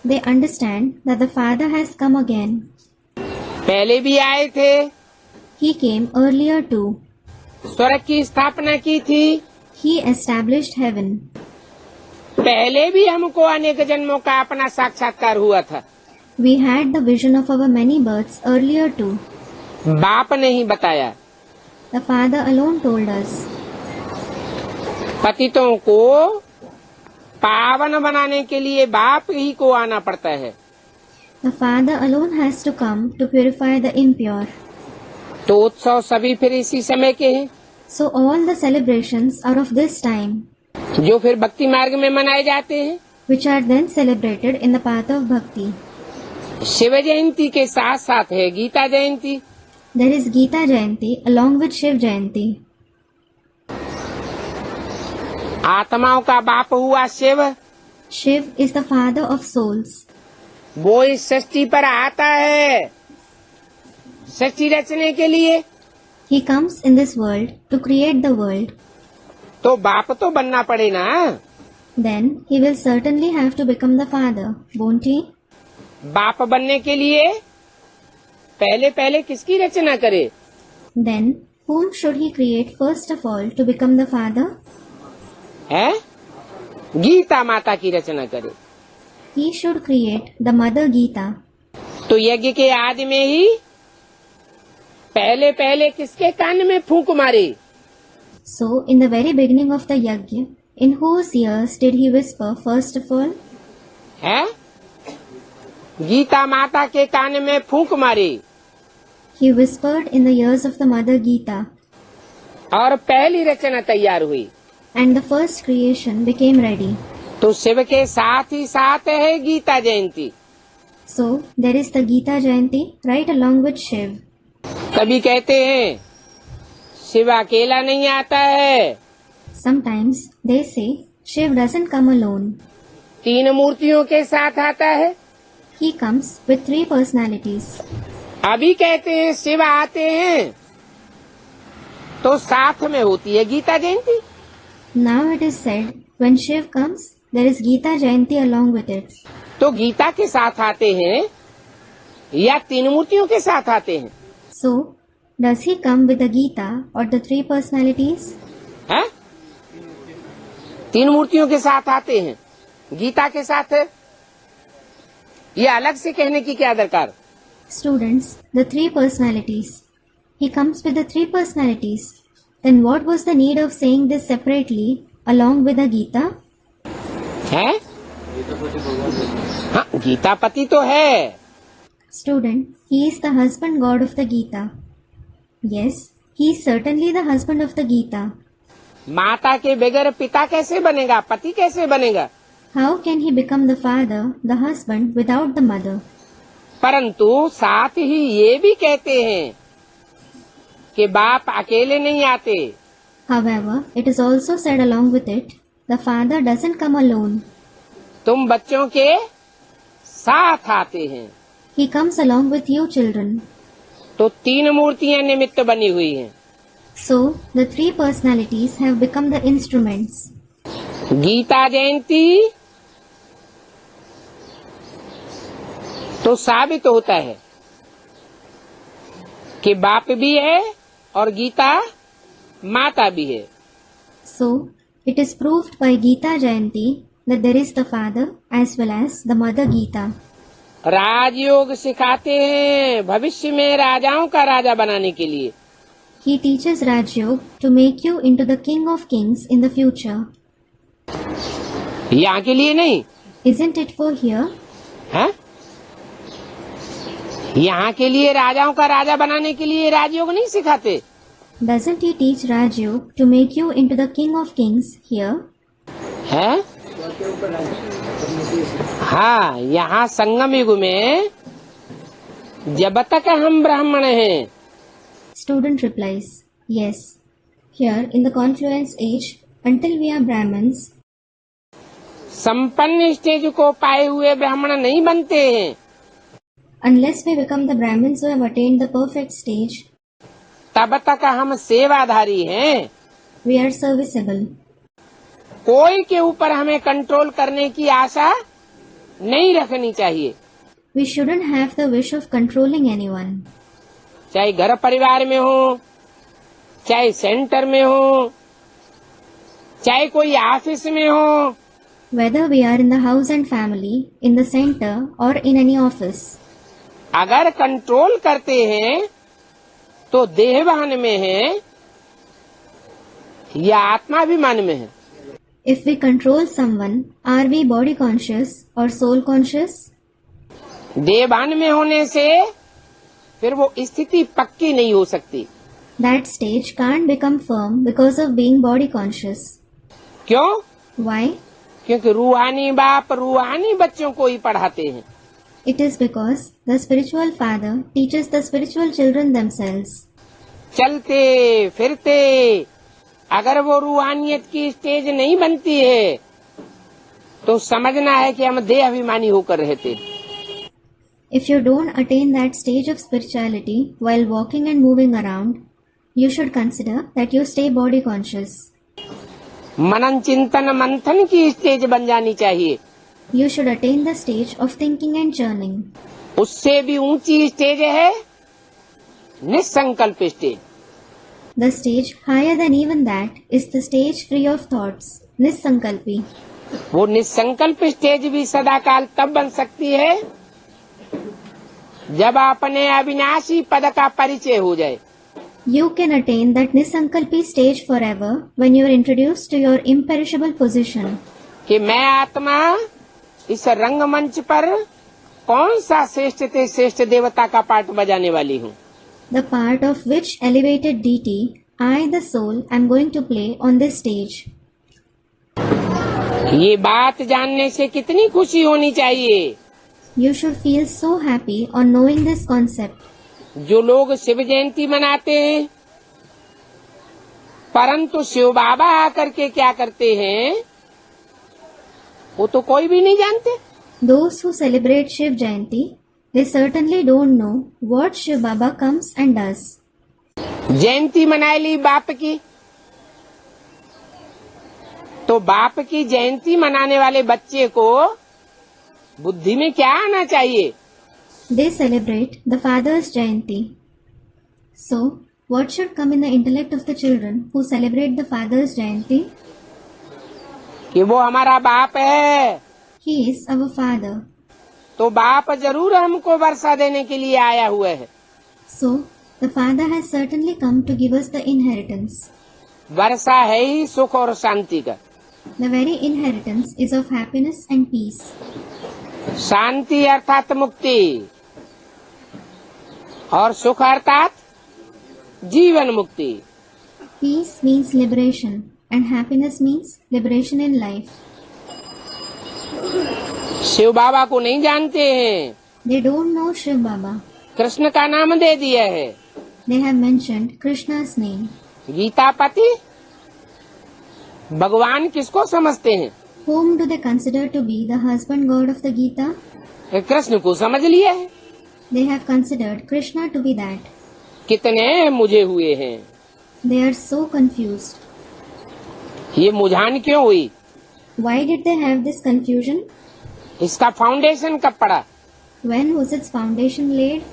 They understand that the Father has come again. पहले भी आए थे, He came earlier too. स्वर्ग की स्थापना की थी। He established heaven. पहले भी हमको अनेक जन्मों का अपना साक्षात्कार हुआ था। We had the vision of our many births earlier too. बाप ने ही बताया। The Father alone told us. पतितों को पावन बनाने के लिए बाप ही को आना पड़ता है। The Father alone has to come to purify the impure. तो उत्सव सभी फिर इसी समय के हैं, So all the celebrations are of this time, जो फिर भक्ति मार्ग में मनाए जाते हैं। which are then celebrated in the path of bhakti. Shiv Jayanti के साथ साथ है Gita Jayanti. There is Gita Jayanti along with Shiv Jayanti. आत्माओं का बाप हुआ Shiv, Shiv is the father of souls. वो इस सृष्टि पर आता है सृष्टि रचने के लिए। He comes in this world to create the world. तो बाप तो बनना पड़े ना। Then he will certainly have to become the father, won't he? बाप बनने के लिए पहले पहले किसकी रचना करे? Then whom should he create first of all to become the father? है गीता माता की रचना करे। He should create the mother Gita. तो यज्ञ के आदि में ही पहले पहले किसके कान में फूंक मारी? So in the very beginning of the yajna, in whose ears did he whisper first of all? है गीता माता के कान में फूंक मारी He whispered in the ears of the mother Gita, और पहली रचना तैयार हुई। and the first creation became ready. तो शिव के साथ ही साथ है Gita Jayanti. So there is the Gita Jayanti right along with Shiv. कभी कहते हैं शिव अकेला नहीं आता है, Sometimes they say Shiv doesn't come alone. तीन मूर्तियों के साथ आता है। He comes with 3 personalities. अभी कहते हैं शिव आते हैं तो साथ में होती है Gita Jayanti. Now it is said when Shiv comes, there is Gita Jayanti along with it. तो गीता के साथ आते हैं या तीन मूर्तियों के साथ आते हैं? So, does he come with the Gita or the 3 personalities? हैं? तीन मूर्तियों के साथ आते हैं, गीता के साथ है, ये अलग से कहने की क्या दरकार? Students, the 3 personalities. He comes with the 3 personalities. Then what was the need of saying this separately along with the Gita? है? हाँ, गीतापति तो है। Student, he is the husband god of the Gita. Yes, he is certainly the husband of the Gita. माता के बगैर पिता कैसे बनेगा, पति कैसे बनेगा? How can he become the father, the husband without the mother? परंतु साथ ही ये भी कहते हैं कि बाप अकेले नहीं आते। However, it is also said along with it, the father doesn't come alone. तुम बच्चों के साथ आते हैं। He comes along with you children. तो तीन मूर्तियां निमित्त बनी हुई हैं। So, the 3 personalities have become the instruments. Gita Jayanti तो साबित होता है कि बाप भी है और गीता माता भी है। So, it is proved by Gita Jayanti that there is the father as well as the mother Gita. राजयोग सिखाते हैं भविष्य में राजाओं का राजा बनाने के लिए। He teaches Rajyog to make you into the king of kings in the future. यहाँ के लिए नहीं Isn't it for here? है? यहाँ के लिए राजाओं का राजा बनाने के लिए राजयोग नहीं सिखाते। Doesn't he teach Rajyog to make you into the king of kings here? है? हाँ, यहाँ संगम युग में जब तक हम ब्राह्मण हैं। Student replies, yes. Here in the confluence age, until we are Brahmins, संपन्न स्टेज को पाए हुए ब्राह्मण नहीं बनते हैं। unless we become the Brahmins who have attained the perfect stage, तब तक हम सेवाधारी हैं। we are serviceable. कोई के ऊपर हमें कंट्रोल करने की आशा नहीं रखनी चाहिए। We shouldn't have the wish of controlling anyone. चाहे घर परिवार में हो, चाहे सेंटर में हो, चाहे कोई ऑफिस में हो, Whether we are in the house and family, in the center or in any office. अगर कंट्रोल करते हैं तो देहभान में है या आत्माभिमान में है? If we control someone, are we body conscious or soul conscious? देहभान में होने से फिर वो स्थिति पक्की नहीं हो सकती। That stage can't become firm because of being body conscious. क्यों? Why? क्योंकि रूहानी बाप रूहानी बच्चों को ही पढ़ाते हैं। It is because the spiritual father teaches the spiritual children themselves. चलते फिरते अगर वो रूहानियत की स्टेज नहीं बनती है तो समझना है कि हम देह अभिमानी होकर रहते। If you don't attain that stage of spirituality while walking and moving around, you should consider that you stay body conscious. मनन चिंतन मंथन की स्टेज बन जानी चाहिए। You should attain the stage of thinking and churning. उससे भी ऊंची stage है निसंकल्प stage. The stage higher than even that is the stage free of thoughts, Nissankalpi. वो निसंकल्प स्टेज भी सदाकाल तब बन सकती है जब अपने अविनाशी पद का परिचय हो जाए। You can attain that Nissankalpi stage forever when you are introduced to your imperishable position. कि मैं आत्मा इस रंगमंच पर कौन सा श्रेष्ठ ते श्रेष्ठ देवता का पाठ बजाने वाली हूँ। The part of which elevated deity I, the soul, am going to play on this stage. ये बात जानने से कितनी खुशी होनी चाहिए। You should feel so happy on knowing this concept. जो लोग शिव जयंती मनाते हैं परंतु शिव बाबा आकर के क्या करते हैं वो तो कोई भी नहीं जानते। Those who celebrate Shiv Jayanti, they certainly don't know what Shiv Baba comes and does. जयंती मनाई ली बाप की तो बाप की जयंती मनाने वाले बच्चे को बुद्धि में क्या आना चाहिए। They celebrate the Father's Jayanti. So, what should come in the intellect of the children who celebrate the Father's Jayanti? कि वो हमारा बाप है। He is our Father. तो बाप जरूर हमको वर्षा देने के लिए आया हुआ है। So, the Father has certainly come to give us the inheritance. वर्षा है ही सुख और शांति का। The very inheritance is of happiness and peace. शांति अर्थात मुक्ति और सुख अर्थात जीवन मुक्ति। Peace means liberation and happiness means liberation in life. Shiv बाबा को नहीं जानते हैं। They don't know Shiv Baba. Krishna का नाम दे दिया है। They have mentioned Krishna's name. गीतापति भगवान किसको समझते हैं? Whom do they consider to be the husband god of the Gita? Krishna को समझ लिया है। They have considered Krishna to be that. कितने मुझे हुए हैं। They are so confused. ये मुझान क्यों हुई? Why did they have this confusion? इसका फाउंडेशन कब पड़ा When was its foundation laid?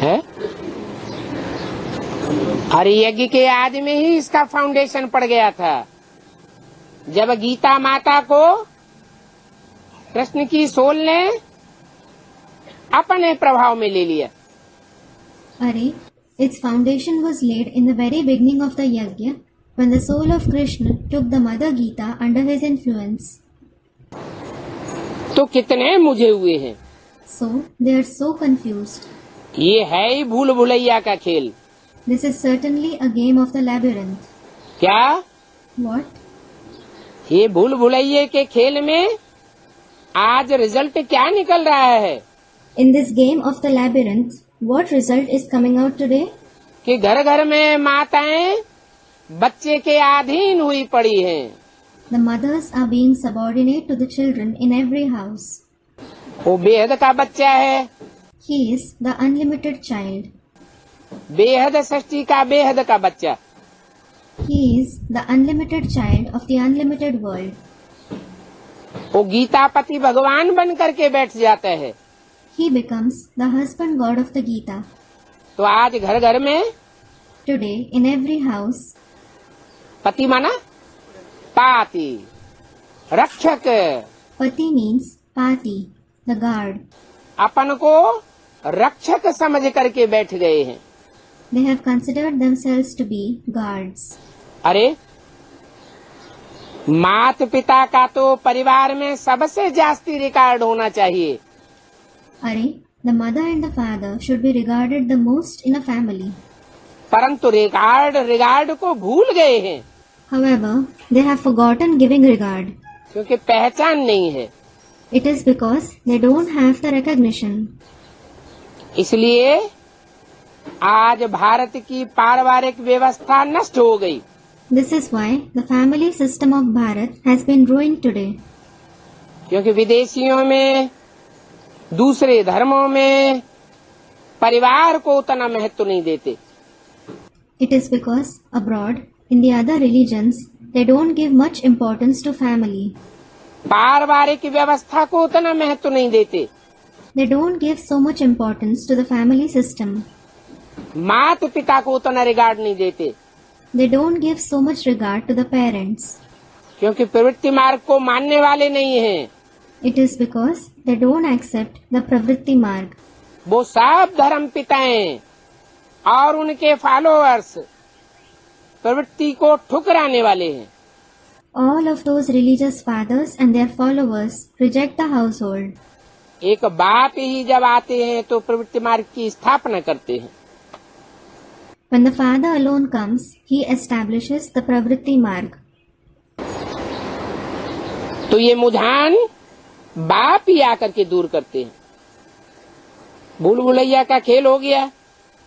है? हरि यज्ञ के आदि में ही इसका फाउंडेशन पड़ गया था जब गीता माता को कृष्ण की सोल ने अपने प्रभाव में ले लिया। Are, its foundation was laid in the very beginning of the yajna when the soul of Krishna took the Mother Gita under his influence. तो कितने मुझे हुए हैं। So, they are so confused. ये है ही भूल भुलैया का खेल। This is certainly a game of the labyrinth. क्या? What? ये भूल भुलैये के खेल में आज रिजल्ट क्या निकल रहा है? In this game of the labyrinth, what result is coming out today? कि घर घर में माताएं बच्चे के अधीन हुई पड़ी हैं। The mothers are being subordinate to the children in every house. वो बेहद का बच्चा है। He is the unlimited child. बेहद सृष्टि का बेहद का बच्चा। He is the unlimited child of the unlimited world. वो गीतापति भगवान बन करके बैठ जाता है। He becomes the husband god of the Gita. तो आज घर घर में Today, in every house, पति माना पाति रक्षक। Pati means Pati, the guard. अपन को रक्षक समझ करके बैठ गए हैं। They have considered themselves to be guards. अरे माता पिता का तो परिवार में सबसे जास्ती रिकॉर्ड होना चाहिए। अरे, the mother and the father should be regarded the most in a family. परंतु रिगार्ड को भूल गए हैं, However, they have forgotten giving regard. क्योंकि पहचान नहीं है। It is because they don't have the recognition. इसलिए आज भारत की पारिवारिक व्यवस्था नष्ट हो गई। This is why the family system of Bharat has been ruined today. क्योंकि विदेशियों में, दूसरे धर्मों में परिवार को उतना महत्व नहीं देते। It is because abroad, in the other religions, they don't give much importance to family. पारिवारिक व्यवस्था को उतना महत्व नहीं देते। They don't give so much importance to the family system. माता पिता को उतना रिगार्ड नहीं देते, They don't give so much regard to the parents. क्योंकि प्रवृत्ति मार्ग को मानने वाले नहीं हैं। It is because they don't accept the pravritti marg. वो सब धर्म पिताएं और उनके फॉलोअर्स प्रवृत्ति को ठुकराने वाले हैं। All of those religious fathers and their followers reject the household. एक बाप ही जब आते हैं तो प्रवृत्ति मार्ग की स्थापना करते हैं। When the father alone comes, he establishes the pravritti marg. तो ये मुझान बाप ही आकर के दूर करते हैं। भूल भुलैया का खेल हो गया।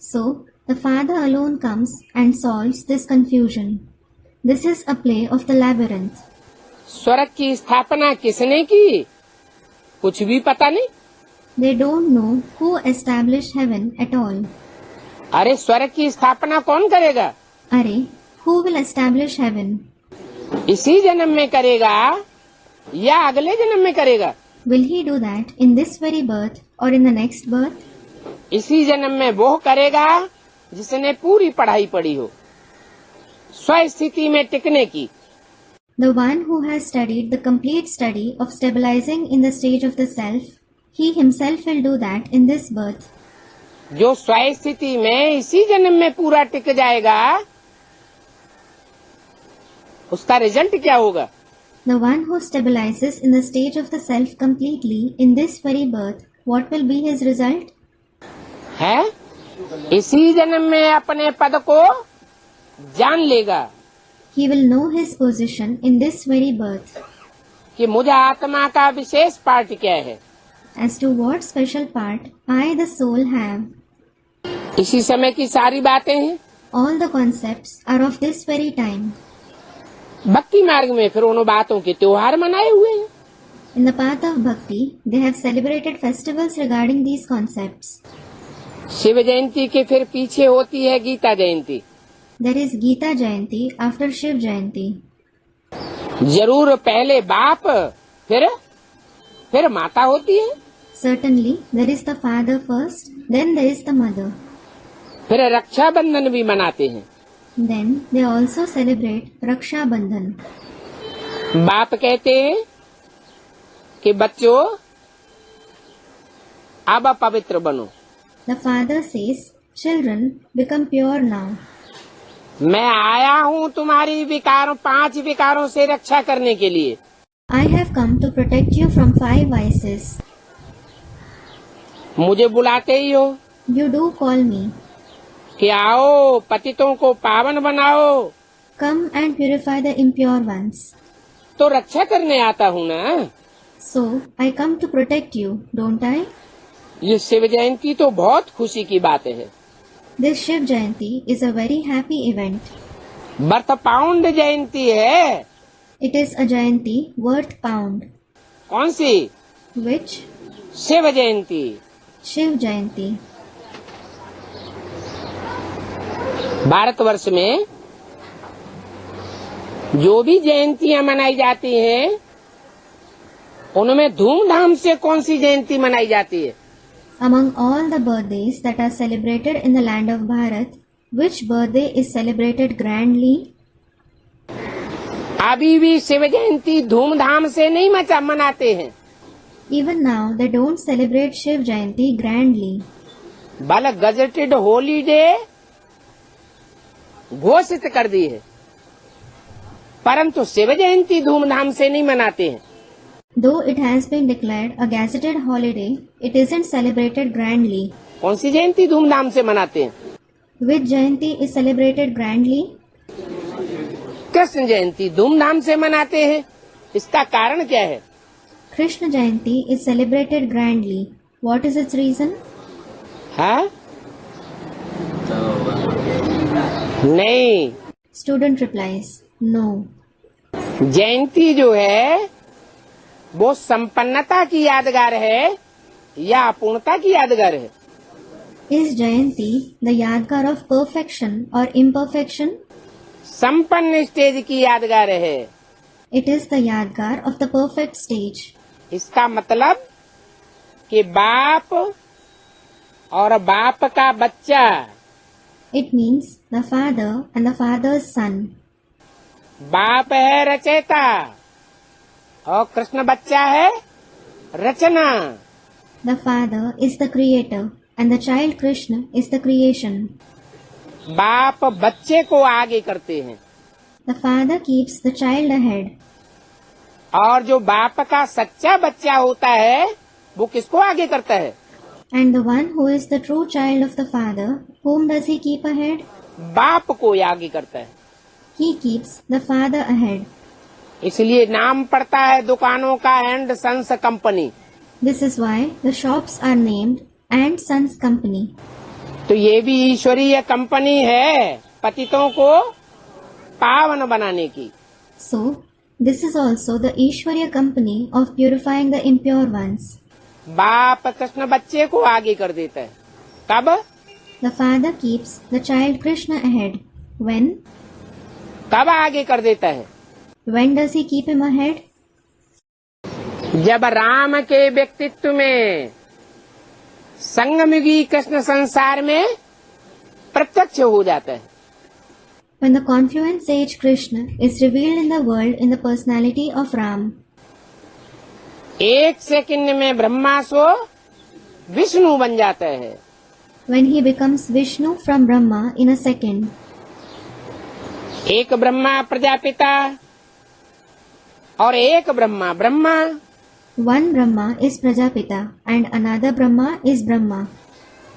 So, the father alone comes and solves this confusion. This is a play of the labyrinth. स्वर्ग की स्थापना किसने की? कुछ भी पता नहीं। They don't know who established heaven at all. अरे स्वर्ग की स्थापना कौन करेगा? Are, who will establish heaven? इसी जन्म में करेगा या अगले जन्म में करेगा? Will he do that in this very birth or in the next birth? इसी जन्म में वो करेगा जिसने पूरी पढ़ाई पढ़ी हो, स्वस्थिति में टिकने की। The one who has studied the complete study of stabilizing in the stage of the self, he himself will do that in this birth. जो स्वस्थिति में इसी जन्म में पूरा टिक जाएगा, उसका रिजल्ट क्या होगा? The one who stabilizes in the stage of the self completely in this very birth, what will be his result? है इसी जन्म में अपने पद को जान लेगा He will know his position in this very birth. कि मुझे आत्मा का विशेष पार्ट क्या है। As to what special part I, the soul, have. इसी समय की सारी बातें हैं। All the concepts are of this very time. भक्ति मार्ग में फिर उन बातों के त्योहार मनाए हुए हैं। In the path of bhakti, they have celebrated festivals regarding these concepts. Shiv Jayanti के फिर पीछे होती है Gita Jayanti. There is Gita Jayanti after Shiv Jayanti. जरूर पहले बाप फिर माता होती है। Certainly, there is the father first, then there is the mother. फिर रक्षाबंधन भी मनाते हैं। Then they also celebrate Raksha Bandhan. बाप कहते हैं कि बच्चों अब पवित्र बनो। The father says, "Children, become pure now. मैं आया हूँ तुम्हारी 5 विकारों से रक्षा करने के लिए। I have come to protect you from 5 vices. मुझे बुलाते ही हो You do call me. कि आओ पतितों को पावन बनाओ। Come and purify the impure ones. तो रक्षा करने आता हूँ ना। So, I come to protect you, don't I? ये शिव जयंती तो बहुत खुशी की बात है। This Shiv Jayanti is a very happy event. बर्थ पाउंड जयंती है। It is a Jayanti worth pound. कौन सी? Which? Shiv Jayanti. Shiv Jayanti. Bharatvarsh में जो भी जयंतियां मनाई जाती हैं, उनमें धूमधाम से कौन सी जयंती मनाई जाती है? Among all the birthdays that are celebrated in the land of Bharat, which birthday is celebrated grandly? अभी भी शिव जयंती धूमधाम से नहीं मनाते हैं। Even now, they don't celebrate Shiv Jayanti grandly. बल गजेटेड हॉलीडे घोषित कर दी है, परंतु शिव जयंती धूमधाम से नहीं मनाते हैं। Though it has been declared a gazetted holiday, it isn't celebrated grandly. कौन सी जयंती धूमधाम से मनाते हैं? Which Jayanti is celebrated grandly? Krishna जयंती धूमधाम से मनाते हैं। इसका कारण क्या है? Krishna Jayanti is celebrated grandly. What is its reason? हाँ? नहीं, Student replies, no. जयंती जो है वो संपन्नता की यादगार है या अपूर्णता की यादगार है? Is Jayanti the Yadgar of perfection or imperfection? संपन्न स्टेज की यादगार है। It is the Yadgar of the perfect stage. इसका मतलब कि बाप और बाप का बच्चा, It means the father and the father's son. बाप है रचयिता और कृष्ण बच्चा है रचना। The father is the creator and the child Krishna is the creation. बाप बच्चे को आगे करते हैं The father keeps the child ahead. और जो बाप का सच्चा बच्चा होता है वो किसको आगे करता है? And the one who is the true child of the father, whom does he keep ahead? बाप को आगे करता है। He keeps the father ahead. इसलिए नाम पड़ता है दुकानों का and sons company. This is why the shops are named And Sons Company. तो ये भी ईश्वरीय कंपनी है पतितों को पावन बनाने की। So, this is also the Ishwarya company of purifying the impure ones. बाप कृष्ण बच्चे को आगे कर देता है। कब? The father keeps the child Krishna ahead. When? कब आगे कर देता है? When does he keep him ahead? जब राम के व्यक्तित्व में संगमयुगी कृष्ण संसार में प्रत्यक्ष हो जाता है। When the confluent sage Krishna is revealed in the world in the personality of Ram. एक सेकंड में ब्रह्मा सो विष्णु बन जाता है। When he becomes Vishnu from Brahma in a second. एक ब्रह्मा प्रजापिता और एक Brahma Brahma. One Brahma is Prajapita and another Brahma is Brahma.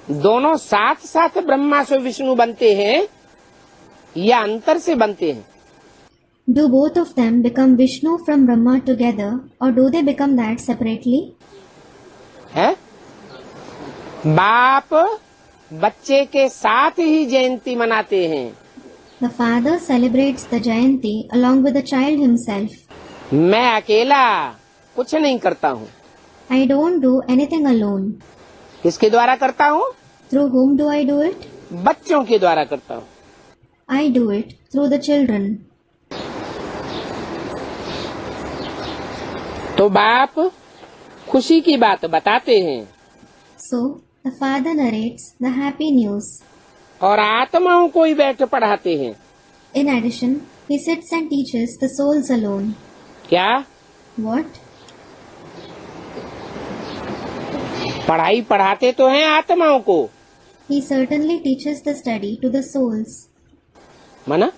दोनों साथ साथ ब्रह्मा से विष्णु बनते हैं या अंतर से बनते हैं? Do both of them become Vishnu from Brahma together or do they become that separately? है? बाप बच्चे के साथ ही जयंती मनाते हैं। The father celebrates the Jayanti along with the child himself. मैं अकेला कुछ नहीं करता हूँ। I don't do anything alone. किसके द्वारा करता हूँ? Through whom do I do it? बच्चों के द्वारा करता हूँ। I do it through the children. तो बाप खुशी की बात बताते हैं So, the father narrates the happy news. और आत्माओं को ही बैठ पढ़ाते हैं। In addition, he sits and teaches the souls alone. क्या? What? पढ़ाई पढ़ाते तो हैं आत्माओं को। He certainly teaches the study to the souls. माना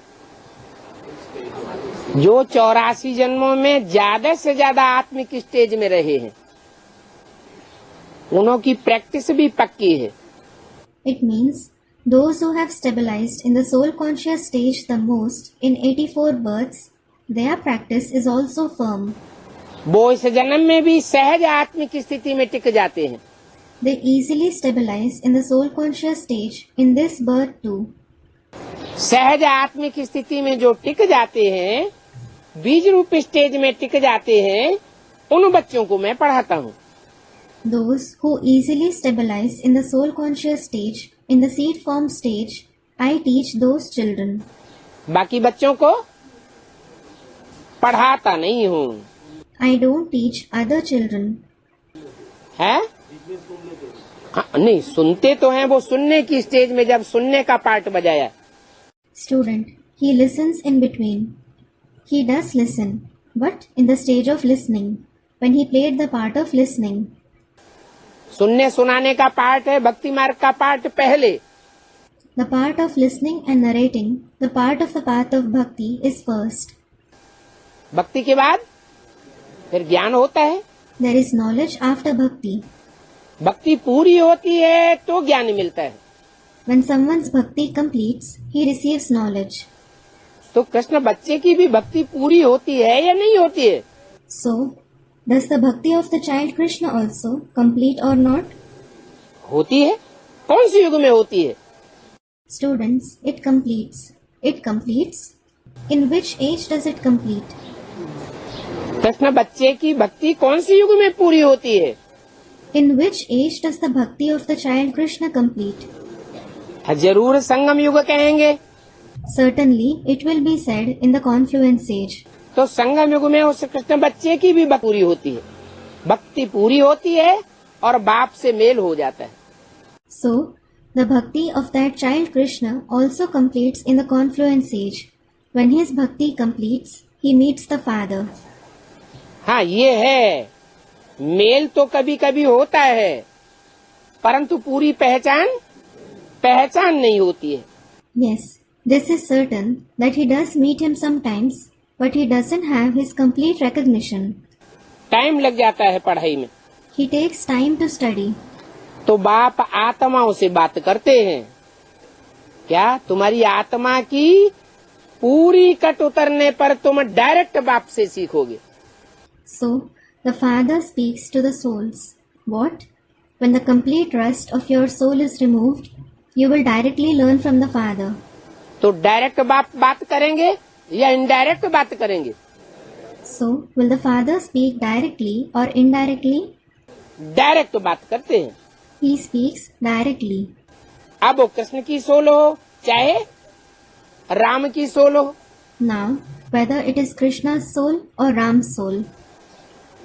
जो 84 जन्मों में ज्यादा से ज्यादा आत्मिक स्टेज में रहे हैं उन्हों की प्रैक्टिस भी पक्की है। It means those who have stabilized in the soul conscious stage the most in 84 births, their practice is also firm. वो इस जन्म में भी सहज आत्मिक स्थिति में टिक जाते हैं। They easily stabilize in the soul conscious stage in this birth too. सहज आत्मिक स्थिति में जो टिक जाते हैं, बीज रूप स्टेज में टिक जाते हैं, उन बच्चों को मैं पढ़ाता हूँ। Those who easily stabilize in the soul conscious stage in the seed form stage, I teach those children. बाकी बच्चों को पढ़ाता नहीं हूँ। I don't teach other children. है? हाँ, नहीं सुनते तो हैं, वो सुनने की स्टेज में जब सुनने का पार्ट बजाया। Student, he listens in between. He does listen, but in the stage of listening, when he played the part of listening. सुनने सुनाने का पार्ट है, भक्ति मार्ग का पार्ट पहले। The part of listening and narrating, the part of the path of bhakti is first. भक्ति के बाद फिर ज्ञान होता है। There is knowledge after bhakti. भक्ति पूरी होती है तो ज्ञान मिलता है। When someone's bhakti completes, he receives knowledge. तो कृष्ण बच्चे की भी भक्ति पूरी होती है या नहीं होती है? So, does the bhakti of the child Krishna also complete or not? होती है। कौन सी युग में होती है? Students, it completes. It completes? In which age does it complete? Krishna बच्चे की भक्ति कौन सी युग में पूरी होती है? In which age does the bhakti of the child Krishna complete? जरूर संगम युग कहेंगे। Certainly, it will be said in the confluence age. तो संगम युग में उस कृष्ण बच्चे की भी भक्ति पूरी होती है। भक्ति पूरी होती है और बाप से मेल हो जाता है। So, the bhakti of that child Krishna also completes in the confluence age. When his bhakti completes, he meets the father. हाँ, ये है। मेल तो कभी कभी होता है, परंतु पूरी पहचान नहीं होती है। Yes, this is certain that he does meet him sometimes, but he doesn't have his complete recognition. Time लग जाता है पढ़ाई में। He takes time to study. तो बाप आत्माओं से बात करते हैं। क्या तुम्हारी आत्मा की पूरी कट उतरने पर तुम डायरेक्ट बाप से सीखोगे? So, the father speaks to the souls. What? When the complete rust of your soul is removed, you will directly learn from the father. तो डायरेक्ट बाप बात करेंगे या इनडायरेक्ट बात करेंगे? So, will the father speak directly or indirectly? Direct बात करते हैं। He speaks directly. अब वो कृष्ण की सोल हो चाहे राम की सोल हो, Now, whether it is Krishna's soul or Ram's soul,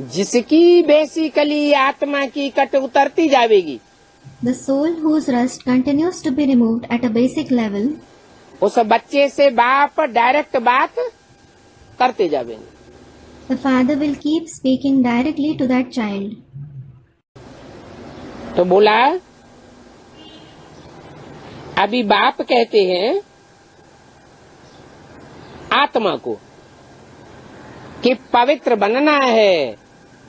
जिसकी बेसिकली आत्मा की कट उतरती जाएगी, the soul whose rust continues to be removed at a basic level, उस बच्चे से बाप डायरेक्ट बात करते जाएंगे। the father will keep speaking directly to that child. तो बोला, अभी बाप कहते हैं आत्मा को कि पवित्र बनना है।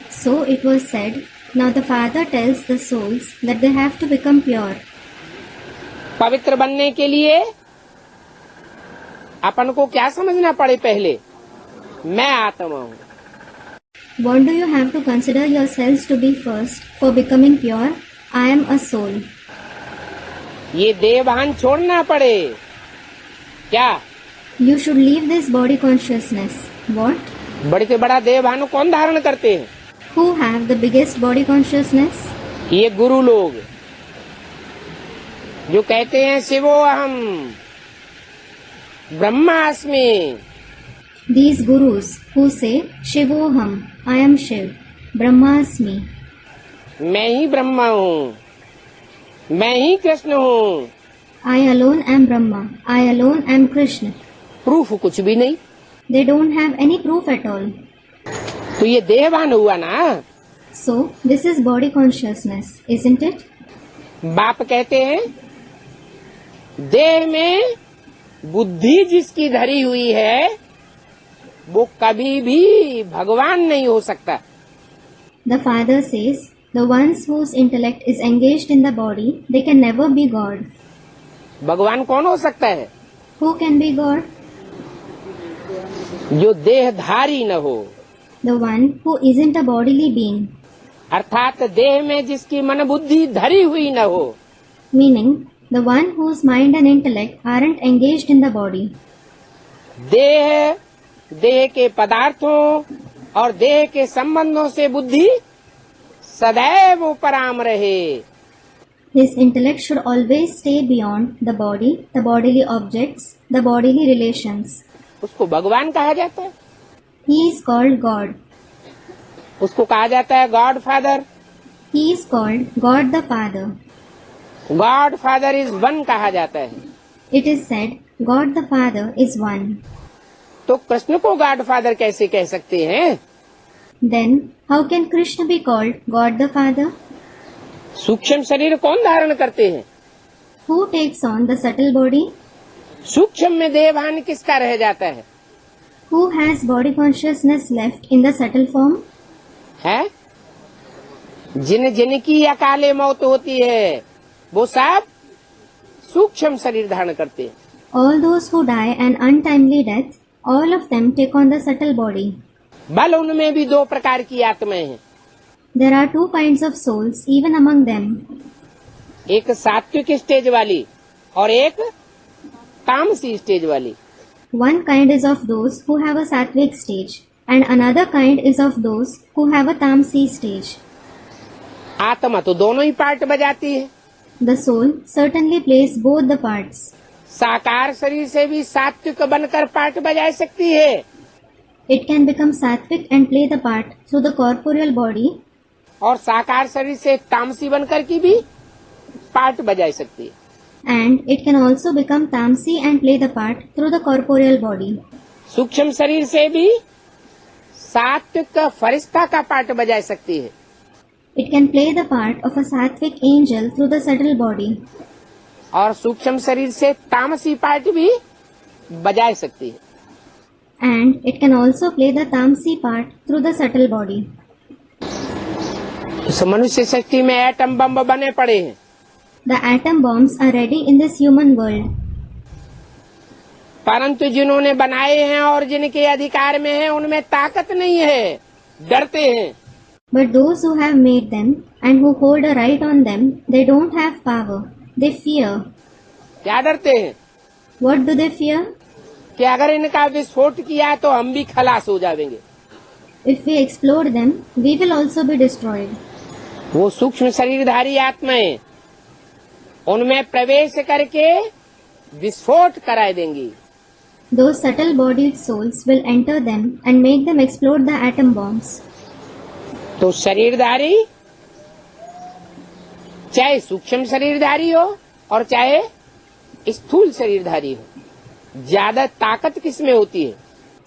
So it was said, now the father tells the souls that they have to become pure. पवित्र बनने के लिए अपन को क्या समझना पड़े? पहले मैं आत्मा हूँ। What do you have to consider yourselves to be first for becoming pure? I am a soul. ये देहभान छोड़ना पड़े। क्या? You should leave this body consciousness. What? बड़े से बड़ा देहभान कौन धारण करते हैं? Who have the biggest body consciousness? ये गुरु लोग जो कहते हैं शिवो अहम ब्रह्मास्मि। These gurus who say, Shivoham, I am Shiv, Brahmasmi. मैं ही ब्रह्मा हूँ, मैं ही कृष्ण हूँ। I alone am Brahma, I alone am Krishna. Proof कुछ भी नहीं। They don't have any proof at all. तो ये देहभान हुआ ना। So, this is body consciousness, isn't it? बाप कहते हैं देह में बुद्धि जिसकी धरी हुई है वो कभी भी भगवान नहीं हो सकता। The father says, the ones whose intellect is engaged in the body, they can never be God. भगवान कौन हो सकता है? Who can be God? जो देहधारी न हो, The one who isn't a bodily being, अर्थात देह में जिसकी मन बुद्धि धरी हुई न हो। meaning the one whose mind and intellect aren't engaged in the body. देह के पदार्थों और देह के संबंधों से बुद्धि सदैव उपराम रहे। His intellect should always stay beyond the body, the bodily objects, the bodily relations. उसको भगवान कहा जाता है। He is called God. उसको कहा जाता है God father. He is called God the Father. God father is one कहा जाता है। It is said, God the Father is one. तो कृष्ण को गॉड फादर कैसे कह सकते हैं? Then, how can Krishna be called God the Father? सूक्ष्म शरीर कौन धारण करते हैं? Who takes on the subtle body? सूक्ष्म में देहभान किसका रह जाता है? Who has body consciousness left in the subtle form? है। जिनकी अकाले मौत होती है वो सब सूक्ष्म शरीर धारण करते हैं। All those who die an untimely death, all of them take on the subtle body. बल उनमें भी दो प्रकार की आत्माएं हैं। There are two kinds of souls even among them. एक सात्विक स्टेज वाली और एक तामसी स्टेज वाली। One kind is of those who have a sattvic stage, and another kind is of those who have a tamasi stage. आत्मा तो दोनों ही पार्ट बजाती है। The soul certainly plays both the parts. साकार शरीर से भी सात्विक बनकर पार्ट बजा सकती है It can become sattvic and play the part through the corporeal body, और साकार शरीर से तामसी बनकर की भी पार्ट बजा सकती है। and it can also become tamasi and play the part through the corporeal body. सूक्ष्म शरीर से भी सात्विक फरिश्ता का पार्ट बजा सकती है It can play the part of a sattvic angel through the subtle body, और सूक्ष्म शरीर से तामसी पार्ट भी बजा सकती है। and it can also play the tamasi part through the subtle body. इस मनुष्य सृष्टि में एटम बम बने पड़े हैं। The atom bombs are ready in this human world, परंतु जिन्होंने बनाए हैं और जिनके अधिकार में है उनमें ताकत नहीं है, डरते हैं। but those who have made them and who hold a right on them, they don't have power. They fear. क्या डरते हैं? What do they fear? कि अगर इनका विस्फोट किया तो हम भी खलास हो जाएंगे। If we explode them, we will also be destroyed. वो सूक्ष्म शरीरधारी आत्माएं उनमें प्रवेश करके विस्फोट कराए देंगी। Those subtle bodied souls will enter them and make them explode the atom bombs. तो शरीरधारी चाहे सूक्ष्म शरीरधारी हो और चाहे स्थूल शरीरधारी हो, ज्यादा ताकत किसमें होती है?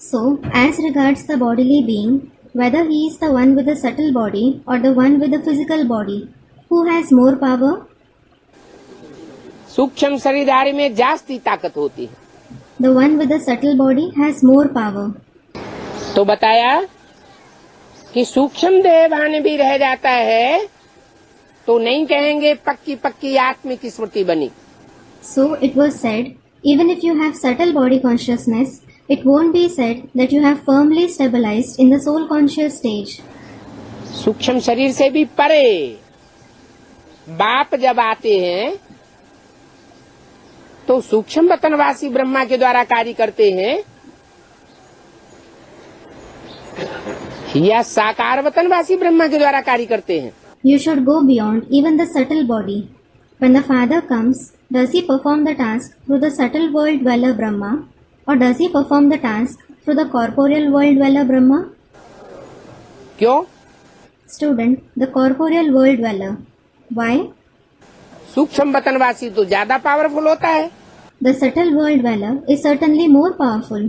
So, as regards the bodily being, whether he is the one with the subtle body or the one with the physical body, who has more power? सूक्ष्म शरीरधारी में जास्ती ताकत होती है। The one with the subtle body has more power. तो बताया कि सूक्ष्म देहभान भी रह जाता है तो नहीं कहेंगे पक्की पक्की आत्मिक स्मृति बनी। So, it was said, even if you have subtle body consciousness, it won't be said that you have firmly stabilized in the soul conscious stage. सूक्ष्म शरीर से भी परे बाप जब आते हैं तो सूक्ष्म वतनवासी ब्रह्मा के द्वारा कार्य करते हैं या साकार वतनवासी ब्रह्मा के द्वारा कार्य करते हैं? You should go beyond even the subtle body. When the Father comes, does he perform the task through the subtle world dweller Brahma, or does he perform the task through the corporeal world dweller Brahma? क्यों? Student, the corporeal world dweller. Why? सूक्ष्म वतनवासी तो ज्यादा powerful होता है। The subtle world dweller is certainly more powerful.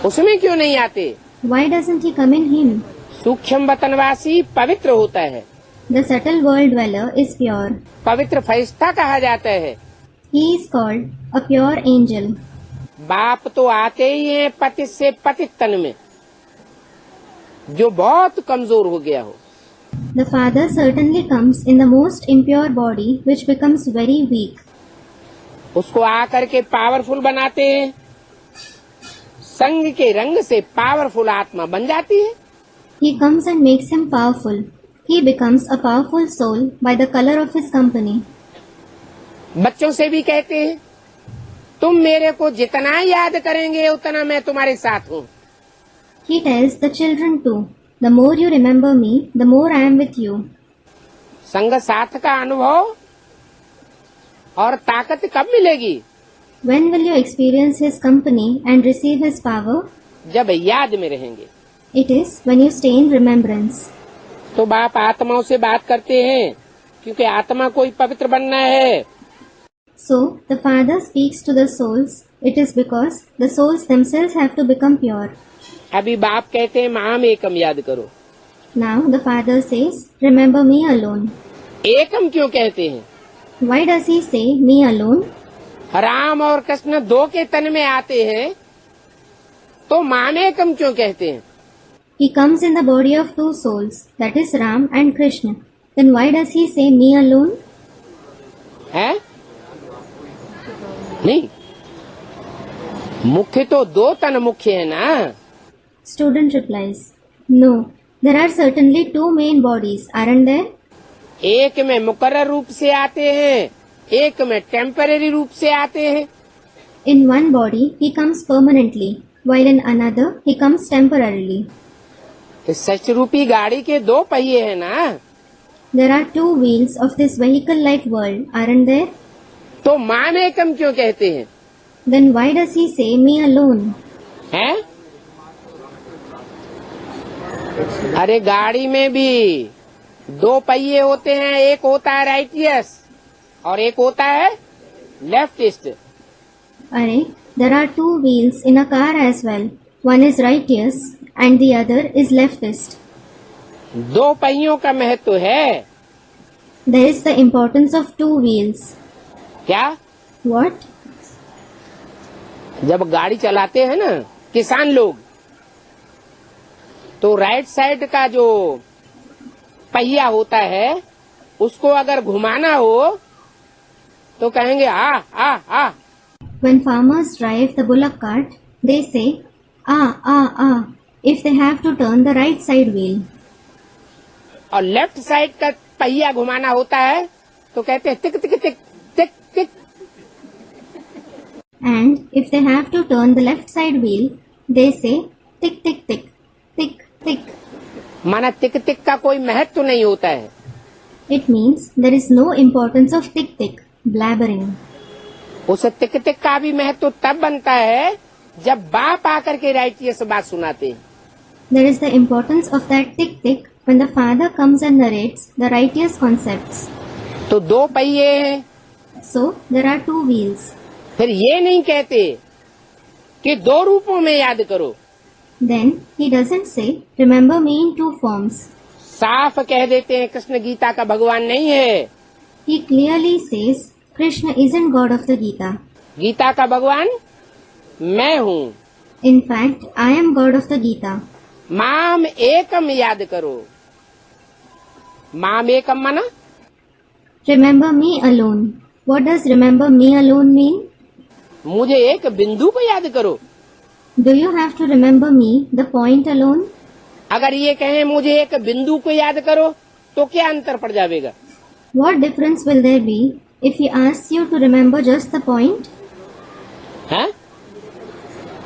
उसमें क्यों नहीं आते? Why doesn't he come in him? सूक्ष्म वतनवासी पवित्र होता है। The subtle world dweller is pure. पवित्र फरिश्ता कहा जाता है। He is called a pure angel. बाप तो आते ही हैं पतित से पतित तन में, जो बहुत कमजोर हो गया हो। The Father certainly comes in the most impure body, which becomes very weak. उसको आकर के पावरफुल बनाते हैं, संग के रंग से पावरफुल आत्मा बन जाती है। He comes and makes him powerful. He becomes a powerful soul by the color of his company. बच्चों से भी कहते हैं, तुम मेरे को जितना याद करेंगे उतना मैं तुम्हारे साथ हूँ। He tells the children too, the more you remember me, the more I am with you. संग साथ का अनुभव और ताकत कब मिलेगी? When will you experience his company and receive his power? जब याद में रहेंगे। It is when you stay in remembrance. तो बाप आत्माओं से बात करते हैं क्योंकि आत्मा कोई पवित्र बनना है। So, the Father speaks to the souls. It is because the souls themselves have to become pure. अभी बाप कहते हैं माम एकम याद करो। Now, the Father says, remember me alone. एकम क्यों कहते हैं? Why does he say me alone? Ram और कृष्ण दो के तन में आते हैं तो माम एकम क्यों कहते हैं? he comes in the body of two souls, that is Ram and Krishna, then why does he say me alone? है नहीं, मुख्य तो दो तन मुख्य है ना। Student replies, no, there are certainly two main bodies, aren't there? एक में मुकर्रर रूप से आते हैं, एक में टेम्परेरी रूप से आते हैं। In one body he comes permanently, while in another he comes temporarily. इस सच रूपी गाड़ी के दो पहिए हैं ना। There are two wheels of this vehicle-like world, aren't there? तो माम एकम क्यों कहते हैं? Then why does he say me alone? हैं? अरे गाड़ी में भी दो पहिए होते हैं, एक होता है राइटियस और एक होता है leftist. Arey, there are two wheels in a car as well. One is righteous and the other is leftist. दो पहियों का महत्व है। There is the importance of two wheels. क्या? What? जब गाड़ी चलाते हैं ना किसान लोग, तो राइट साइड का जो पहिया होता है उसको अगर घुमाना हो तो कहेंगे आ आ आ। When farmers drive the bullock cart, they say, ah, if they have to turn the right side wheel. और लेफ्ट साइड का पहिया घुमाना होता है तो कहते हैं टिक टिक टिक टिक टिक। And if they have to turn the left side wheel, they say, tick, tick, tick, tick, tick. माना टिक टिक का कोई महत्व नहीं होता है। It means there is no importance of tick, tick, blabbering. उस टिक टिक का भी महत्व तब बनता है जब बाप आकर के राइटियस बात सुनाते हैं। There is the importance of that tick, tick when the father comes and narrates the righteous concepts. तो दो पहिए हैं। So, there are two wheels. फिर ये नहीं कहते कि दो रूपों में याद करो। Then, he doesn't say, remember me in two forms. साफ कह देते हैं कृष्ण गीता का भगवान नहीं है। He clearly says, Krishna isn't God of the Gita. Gita का भगवान मैं हूँ। In fact, I am God of the Gita. माम एकम याद करो। माम एकम माना Remember me alone. What does remember me alone mean? मुझे एक बिंदु को याद करो। Do you have to remember me, the point alone? अगर ये कहें मुझे एक बिंदु को याद करो तो क्या अंतर पड़ जाएगा? What difference will there be if he asks you to remember just the point? हैं?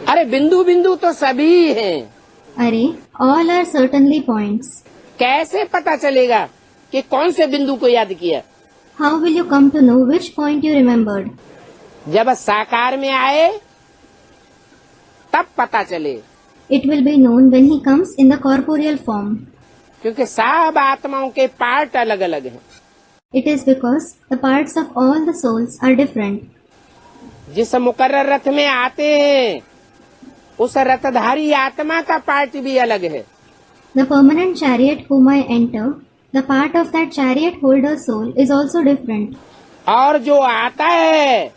अरे बिंदु बिंदु तो सभी हैं। Arey, all are certainly points. कैसे पता चलेगा कि कौन से बिंदु को याद किया? How will you come to know which point you remembered? जब साकार में आए तब पता चले। It will be known when he comes in the corporeal form. क्योंकि सब आत्माओं के पार्ट अलग अलग हैं। It is because the parts of all the souls are different. जिस मुकर्रर रथ में आते हैं उस रथधारी आत्मा का पार्ट भी अलग है। The permanent chariot whom I enter, the part of that chariot holder soul is also different. और जो आता है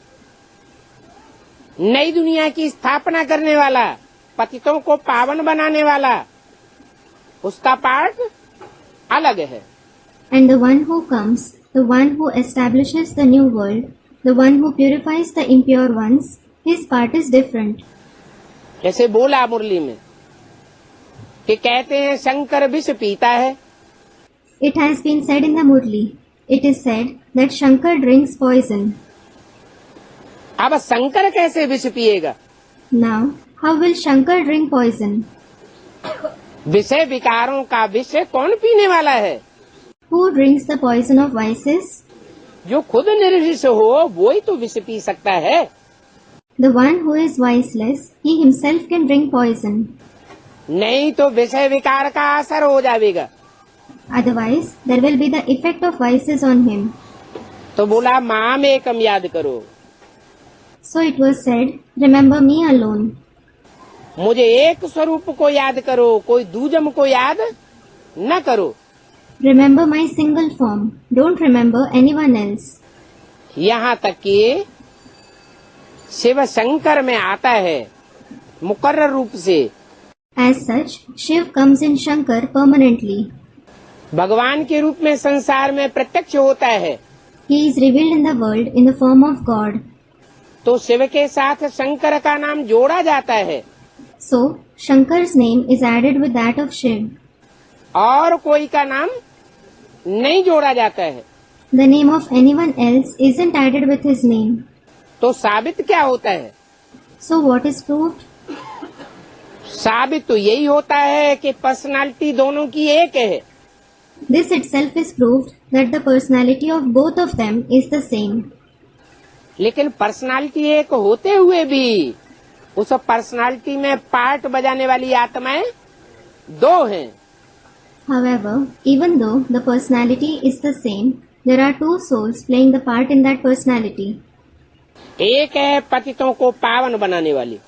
नई दुनिया की स्थापना करने वाला, पतितों को पावन बनाने वाला, उसका पार्ट अलग है। And the one who comes, the one who establishes the new world, the one who purifies the impure ones, his part is different. जैसे बोला मुरली में कि कहते हैं शंकर विष पीता है। It has been said in the Murli. It is said that Shankar drinks poison. अब शंकर कैसे विष पिएगा? Now, how will Shankar drink poison? विषय विकारों का विष कौन पीने वाला है? Who drinks the poison of vices? जो खुद निर्विष हो वो ही तो विष पी सकता है। The one who is viceless, he himself can drink poison. नहीं तो विषय विकार का असर हो जाएगा। Otherwise, there will be the effect of vices on him. तो बोला माम एकम याद करो। So it was said, remember me alone. मुझे एक स्वरूप को याद करो, कोई दूजम को याद न करो। Remember my single form. Don't remember anyone else. यहाँ तक कि शिव शंकर में आता है मुकर्रर रूप से। As such, Shiv comes in Shankar permanently. भगवान के रूप में संसार में प्रत्यक्ष होता है, He is revealed in the world in the form of God. तो शिव के साथ शंकर का नाम जोड़ा जाता है So, Shankar's name is added with that of Shiv. और कोई का नाम नहीं जोड़ा जाता है। The name of anyone else isn't added with his name. तो साबित क्या होता है? So what is proved? साबित तो यही होता है कि पर्सनालिटी दोनों की एक है। This itself is proved that the personality of both of them is the same. लेकिन पर्सनालिटी एक होते हुए भी उस पर्सनालिटी में पार्ट बजाने वाली आत्माएं दो हैं। However, even though the personality is the same, there are two souls playing the part in that personality. एक है पतितों को पावन बनाने वाली,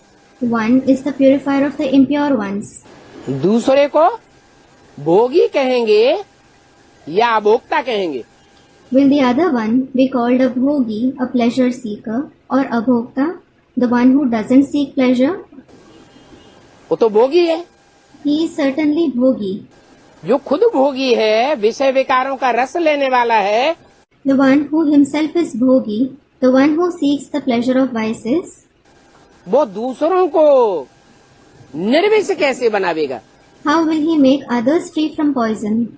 One is the purifier of the impure ones. दूसरे को भोगी कहेंगे या अभोक्ता कहेंगे? Will the other one be called a bhogi, a pleasure seeker, or abhokta, the one who doesn't seek pleasure? वो तो भोगी है। He is certainly bhogi. जो खुद भोगी है, विषय विकारों का रस लेने वाला है, The one who himself is bhogi, the one who seeks the pleasure of vices, वो दूसरों को निर्विष कैसे बनावेगा? how will he make others free from poison?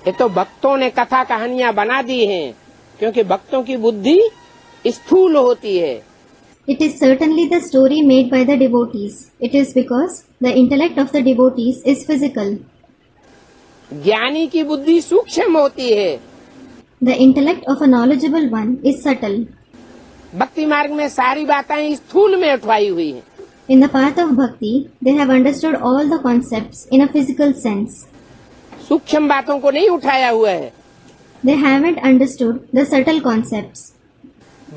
ये तो भक्तों ने कथा कहानियां बना दी हैं, क्योंकि भक्तों की बुद्धि स्थूल होती है। It is certainly the story made by the devotees. It is because the intellect of the devotees is physical. ज्ञानी की बुद्धि सूक्ष्म होती है। The intellect of a knowledgeable one is subtle. भक्ति मार्ग में सारी बातें स्थूल में उठवाई हुई हैं। In the path of bhakti, they have understood all the concepts in a physical sense. सूक्ष्म बातों को नहीं उठाया हुआ है। They haven't understood the subtle concepts.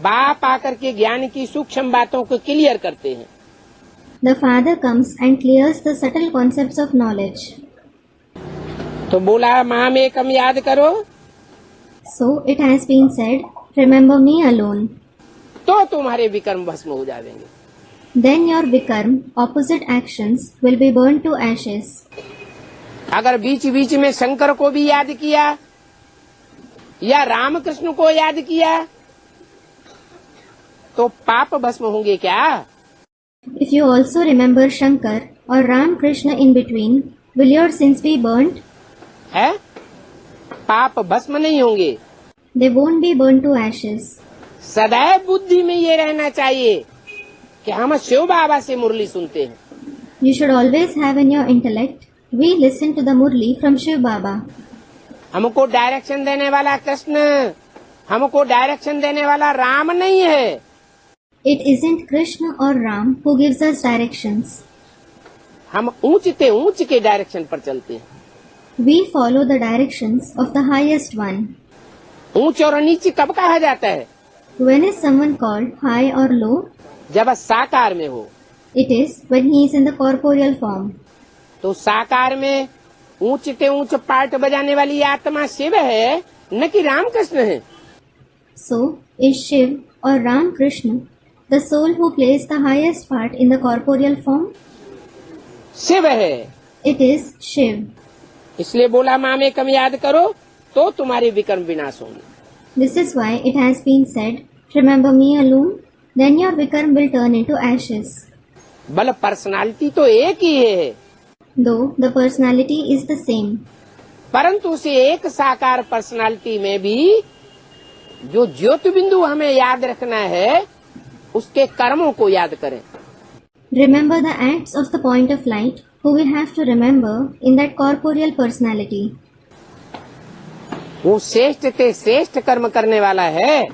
बाप आकर के ज्ञान की सूक्ष्म बातों को क्लियर करते हैं। The Father comes and clears the subtle concepts of knowledge. तो बोला महामेकम याद करो, So it has been said, remember me alone. तो तुम्हारे विकर्म भस्म हो जाएंगे। Then your vikarm, opposite actions, will be burned to ashes. अगर बीच बीच में शंकर को भी याद किया या रामकृष्ण को याद किया तो पाप भस्म होंगे क्या? If you also remember Shankar or Ram Krishna in between, will your sins be burnt? है? पाप भस्म नहीं होंगे। They won't be burned to ashes. सदैव बुद्धि में ये रहना चाहिए कि हम शिव बाबा से मुरली सुनते हैं। You should always have in your intellect, we listen to the Murli from Shiv Baba. हमको डायरेक्शन देने वाला कृष्ण, हमको डायरेक्शन देने वाला राम नहीं है। It isn't Krishna or Ram who gives us directions. हम ऊंचते ऊंच के डायरेक्शन पर चलते हैं। We follow the directions of the highest one. ऊंच और नीच कब कहा जाता है? When is someone called high or low? जब साकार में हो। It is when he is in the corporeal form. तो साकार में ऊंचते ऊंच पार्ट बजाने वाली आत्मा शिव है, न कि रामकृष्ण है। So, is Shiv or Ram Krishna the soul who plays the highest part in the corporeal form? Shiv है। It is Shiv. इसलिए बोला माँ में कम याद करो तो तुम्हारे विकर्म विनाश होंगे। This is why it has been said, remember me alone, then your vikarm will turn into ashes. बल पर्सनालिटी तो एक ही है, Though the personality is the same, परंतु उसे एक साकार पर्सनालिटी में भी जो ज्योति बिंदु हमें याद रखना है, उसके कर्मों को याद करें। remember the acts of the point of light who we have to remember in that corporeal personality. वो श्रेष्ठ ते श्रेष्ठ कर्म करने वाला है।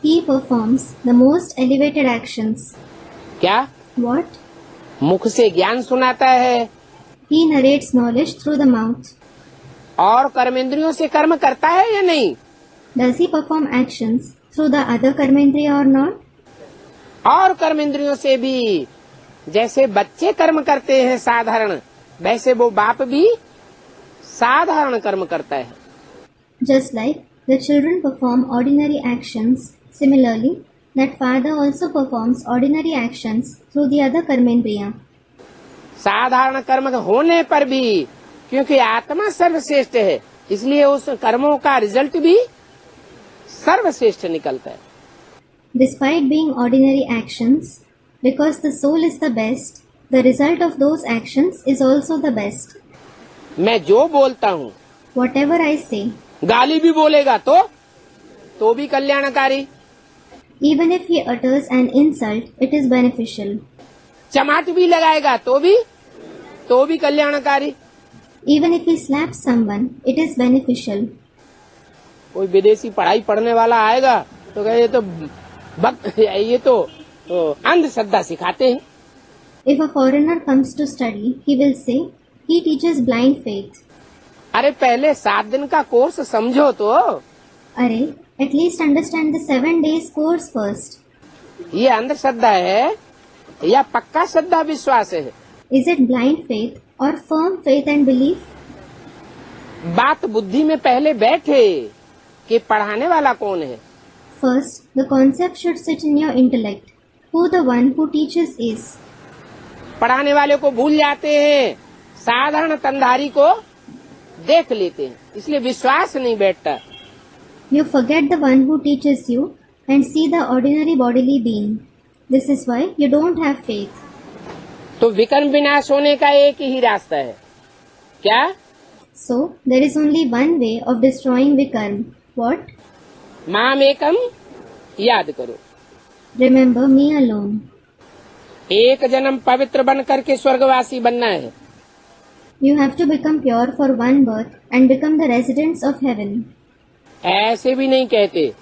He performs the most elevated actions. क्या? What? मुख से ज्ञान सुनाता है He narrates knowledge through the mouth. और कर्मेंद्रियों से कर्म करता है या नहीं? Does he perform actions through the other karmendriya or not? और कर्मेंद्रियों से भी जैसे बच्चे कर्म करते हैं साधारण, वैसे वो बाप भी साधारण कर्म करता है। Just like the children perform ordinary actions, similarly, that father also performs ordinary actions through the other karmendriya. साधारण कर्म होने पर भी, क्योंकि आत्मा सर्वश्रेष्ठ है, इसलिए उस कर्मों का रिजल्ट भी सर्वश्रेष्ठ निकलता है। Despite being ordinary actions, because the soul is the best, the result of those actions is also the best. मैं जो बोलता हूँ, Whatever I say, गाली भी बोलेगा तो भी कल्याणकारी, even if he utters an insult, it is beneficial. चमाट भी लगाएगा तो भी कल्याणकारी। Even if he slaps someone, it is beneficial. कोई विदेशी पढ़ाई पढ़ने वाला आएगा तो कहे ये तो अंधश्रद्धा सिखाते हैं। If a foreigner comes to study, he will say, he teaches blind faith. अरे पहले 7 दिन का कोर्स समझो तो। अरे, at least understand the 7 days course first. ये अंधश्रद्धा है या पक्का श्रद्धा विश्वास है? Is it blind faith or firm faith and belief? बात बुद्धि में पहले बैठे कि पढ़ाने वाला कौन है। First, the concept should sit in your intellect. Who the one who teaches is. पढ़ाने वाले को भूल जाते हैं, साधारण तंधारी को देख लेते हैं, इसलिए विश्वास नहीं बैठता। You forget the one who teaches you and see the ordinary bodily being. This is why you don't have faith. तो विकर्म विनाश होने का एक ही रास्ता है, क्या? So, there is only one way of destroying Vikarm. What? माम एकम याद करो। Remember me alone. एक जन्म पवित्र बन करके स्वर्गवासी बनना है। You have to become pure for one birth and become the residents of heaven. ऐसे भी नहीं कहते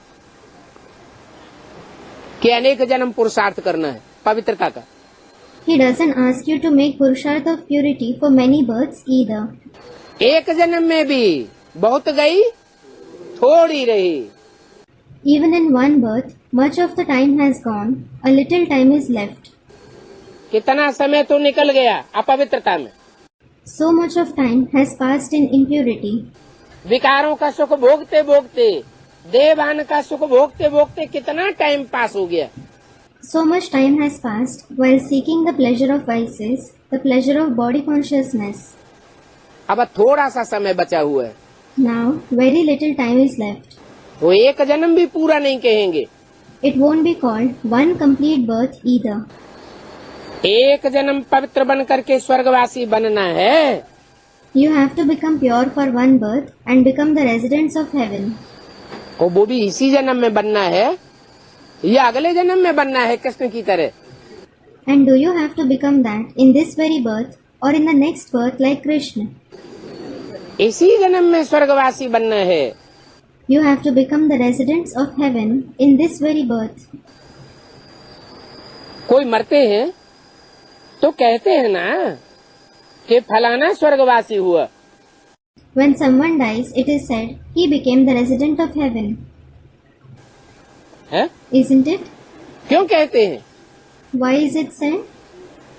कि अनेक जन्म पुरुषार्थ करना है पवित्रता का। He doesn't ask you to make Purusharth of purity for many births either. एक जन्म में भी बहुत गई थोड़ी रही। Even in one birth, much of the time has gone, a little time is left. कितना समय तो निकल गया अपवित्रता में। So much of time has passed in impurity. विकारों का सुख भोगते भोगते, देहभान का सुख भोगते भोगते कितना टाइम पास हो गया। So much time has passed while seeking the pleasure of vices, the pleasure of body consciousness. अब थोड़ा सा समय बचा हुआ है। Now, very little time is left. वो एक जन्म भी पूरा नहीं कहेंगे। It won't be called one complete birth either. एक जन्म पवित्र बन करके स्वर्गवासी बनना है। You have to become pure for one birth and become the residents of heaven. और वो भी इसी जन्म में बनना है या अगले जन्म में बनना है कृष्ण की तरह? And do you have to become that in this very birth or in the next birth like Krishna? इसी जन्म में स्वर्गवासी बनना है। You have to become the residents of heaven in this very birth. कोई मरते हैं तो कहते हैं ना कि फलाना स्वर्गवासी हुआ। When someone dies, it is said, he became the resident of heaven. है? Isn't it? क्यों कहते हैं? Why is it said?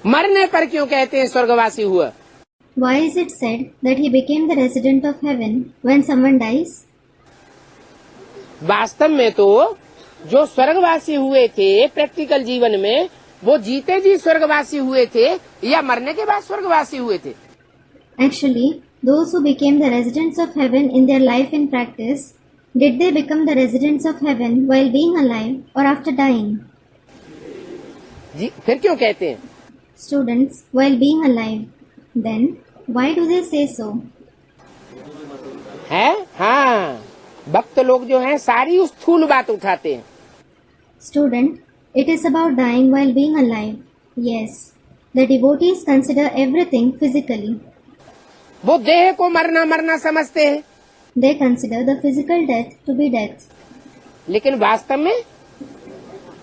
मरने पर क्यों कहते हैं स्वर्गवासी हुआ? Why is it said that he became the resident of heaven when someone dies? वास्तव में तो जो स्वर्गवासी हुए थे प्रैक्टिकल जीवन में, वो जीते जी स्वर्गवासी हुए थे या मरने के बाद स्वर्गवासी हुए थे? Actually, those who became the residents of heaven in their life in practice, did they become the residents of heaven while being alive or after dying? जी, फिर क्यों कहते हैं? Students, while being alive. Then, why do they say so? है? हाँ, भक्त लोग जो हैं सारी उस स्थूल बात उठाते हैं। Student, it is about dying while being alive. Yes, the devotees consider everything physically. वो देह को मरना मरना समझते हैं। They consider the physical death to be death. लेकिन वास्तव में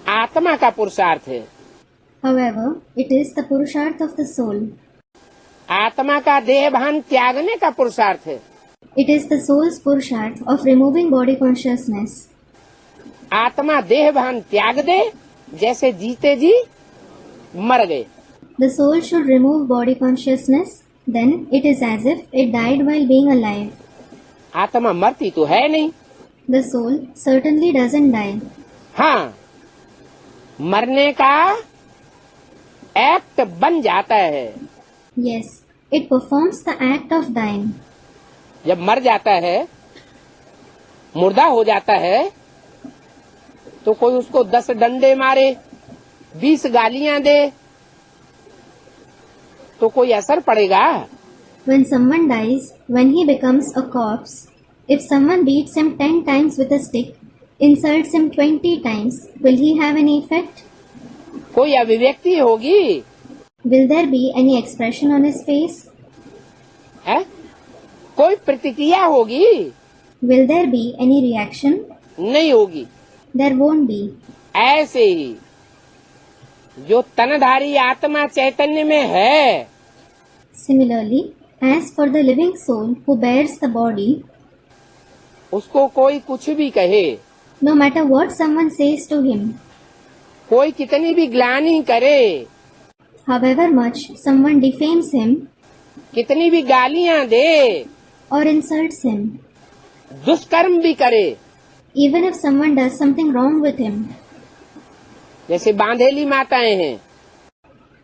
आत्मा का पुरुषार्थ है। However, it is the Purusharth of the soul. आत्मा का देह भान त्यागने का पुरुषार्थ है। It is the soul's Purusharth of removing body consciousness. आत्मा देह भान त्याग दे जैसे जीते जी मर गए। The soul should remove body consciousness, then it is as if it died while being alive. आत्मा मरती तो है नहीं। The soul certainly doesn't die. हाँ, मरने का एक्ट बन जाता है। Yes, it performs the act of dying. जब मर जाता है, मुर्दा हो जाता है, तो कोई उसको 10 डंडे मारे, 20 गालियां दे, तो कोई असर पड़ेगा? When someone dies, when he becomes a corpse, if someone beats him 10 times with a stick, insults him 20 times, will he have any effect? कोई अभिव्यक्ति होगी? Will there be any expression on his face? है? कोई प्रतिक्रिया होगी? Will there be any reaction? नहीं होगी। There won't be. ऐसे ही जो तनधारी आत्मा चैतन्य में है, Similarly, as for the living soul who bears the body, उसको कोई कुछ भी कहे, no matter what someone says to him, कोई कितनी भी ग्लानि करे, however much someone defames him कितनी भी गालियां दे, or insults him, दुष्कर्म भी करे, even if someone does something wrong with him. जैसे बांधेली माताएं हैं,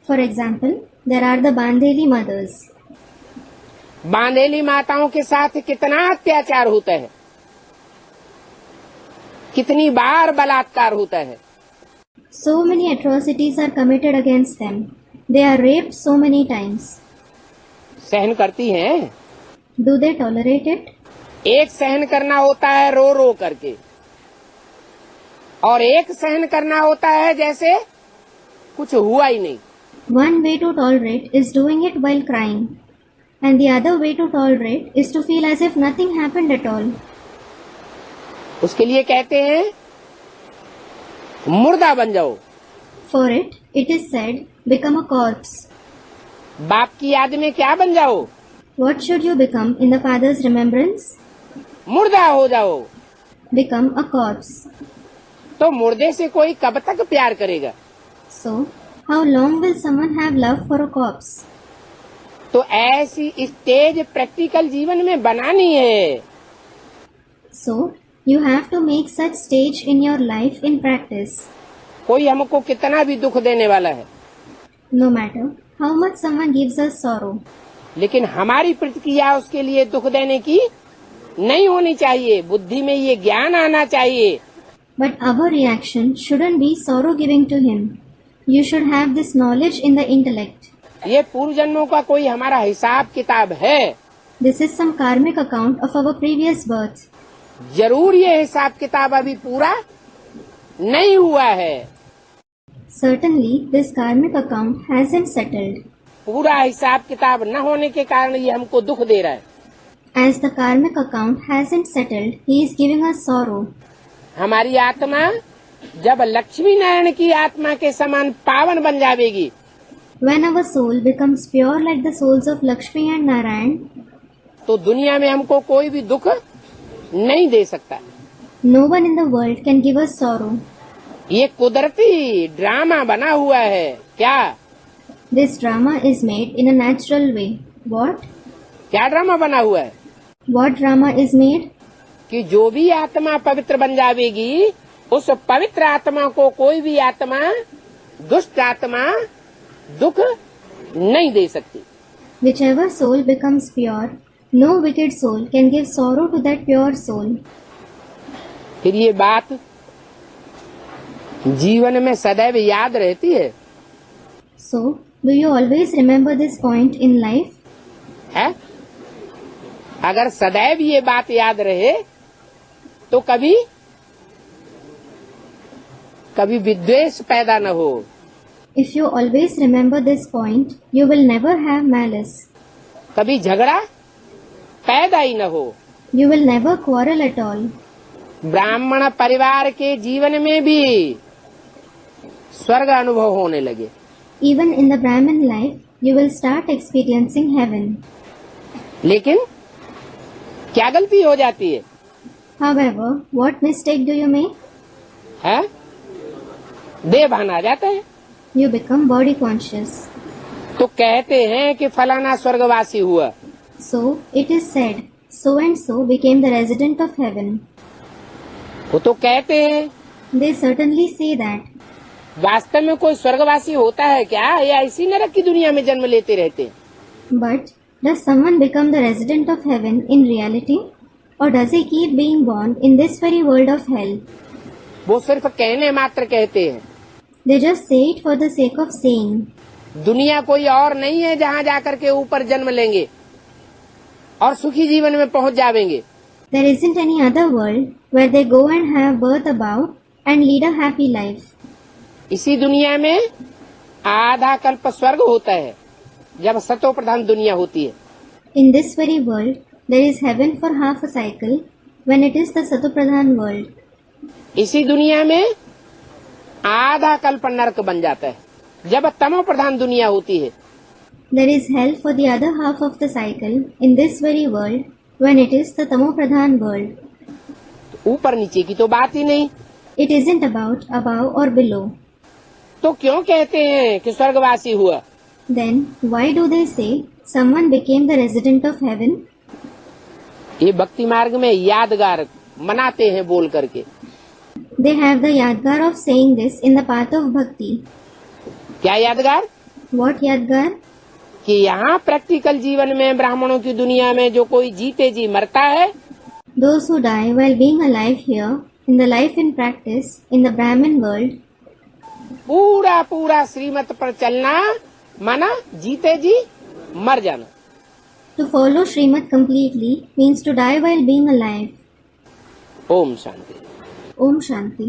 For example, there are the Bandheli mothers. बांधेली माताओं के साथ कितना अत्याचार होता है, कितनी बार बलात्कार होता है, So many atrocities are committed against them. They are raped so many times. सहन करती हैं? Do they tolerate it? एक सहन करना होता है रो रो करके, और एक सहन करना होता है जैसे कुछ हुआ ही नहीं। One way to tolerate is doing it while crying, and the other way to tolerate is to feel as if nothing happened at all. उसके लिए कहते हैं मुर्दा बन जाओ। For it is said, become a corpse. बाप की याद में क्या बन जाओ? What should you become in the Father's remembrance? मुर्दा हो जाओ। Become a corpse. तो मुर्दे से कोई कब तक प्यार करेगा? So, how long will someone have love for a corpse? तो ऐसी स्टेज प्रैक्टिकल जीवन में बनानी है। So, you have to make such stage in your life in practice. कोई हमको कितना भी दुख देने वाला है, No matter how much someone gives us sorrow, लेकिन हमारी प्रतिक्रिया उसके लिए दुख देने की नहीं होनी चाहिए। बुद्धि में ये ज्ञान आना चाहिए। but our reaction shouldn't be sorrow giving to him. You should have this knowledge in the intellect. ये पूर्व जन्मों का कोई हमारा हिसाब किताब है। This is some karmic account of our previous births. जरूर ये हिसाब किताब अभी पूरा नहीं हुआ है। Certainly, this karmic account hasn't settled. पूरा हिसाब किताब न होने के कारण ये हमको दुख दे रहा है। As the karmic account hasn't settled, he is giving us sorrow. हमारी आत्मा जब लक्ष्मी नारायण की आत्मा के समान पावन बन जाएगी, When our soul becomes pure like the souls of Lakshmi and Narayan, तो दुनिया में हमको कोई भी दुख नहीं दे सकता। no one in the world can give us sorrow. ये कुदरती ड्रामा बना हुआ है। क्या? This drama is made in a natural way. What? क्या ड्रामा बना हुआ है? What drama is made? कि जो भी आत्मा पवित्र बन जाएगी, उस पवित्र आत्मा को कोई भी आत्मा, दुष्ट आत्मा दुख नहीं दे सकती। Whichever soul becomes pure, no wicked soul can give sorrow to that pure soul. फिर ये बात जीवन में सदैव याद रहती है। So, do you always remember this point in life? है? अगर सदैव ये बात याद रहे तो कभी विद्वेष पैदा न हो। If you always remember this point, you will never have malice. कभी झगड़ा पैदा ही न हो। You will never quarrel at all. ब्राह्मण परिवार के जीवन में भी स्वर्ग अनुभव होने लगे। Even in the Brahmin life, you will start experiencing heaven. लेकिन क्या गलती हो जाती है? However, what mistake do you make? है? देह भान आ जाता है। You become body conscious. तो कहते हैं कि फलाना स्वर्गवासी हुआ। So, it is said, so and so became the resident of heaven. वो तो कहते हैं। They certainly say that. वास्तव में कोई स्वर्गवासी होता है क्या, या इसी नरक की दुनिया में जन्म लेते रहते हैं? But does someone become the resident of heaven in reality? Or does he keep being born in this very world of hell? वो सिर्फ कहने मात्र कहते हैं। They just say it for the sake of saying. दुनिया कोई और नहीं है जहाँ जाकर के ऊपर जन्म लेंगे और सुखी जीवन में पहुंच जाएंगे। There isn't any other world where they go and have birth above and lead a happy life. इसी दुनिया में आधा कल्प स्वर्ग होता है जब सतो प्रधान दुनिया होती है। In this very world, there is heaven for half a cycle when it is the Satopradhan world. इसी दुनिया में आधा कल्प नरक बन जाता है जब तमो प्रधान दुनिया होती है। There is hell for the other half of the cycle in this very world when it is the Tamopradhan world. ऊपर नीचे की तो बात ही नहीं। It isn't about above or below. तो क्यों कहते हैं कि स्वर्गवासी हुआ? Then why do they say someone became the resident of heaven? ये भक्ति मार्ग में यादगार मनाते हैं बोल करके। They have the yadgar of saying this in the path of bhakti. क्या यादगार? What yadgar? कि यहाँ प्रैक्टिकल जीवन में ब्राह्मणों की दुनिया में जो कोई जीते जी मरता है, Those who die while being alive here, in the life in practice, in the Brahmin world, पूरा पूरा श्रीमत पर चलना माना जीते जी मर जाना। to follow Srimad completely means to die while being alive. Om Shanti. Om Shanti.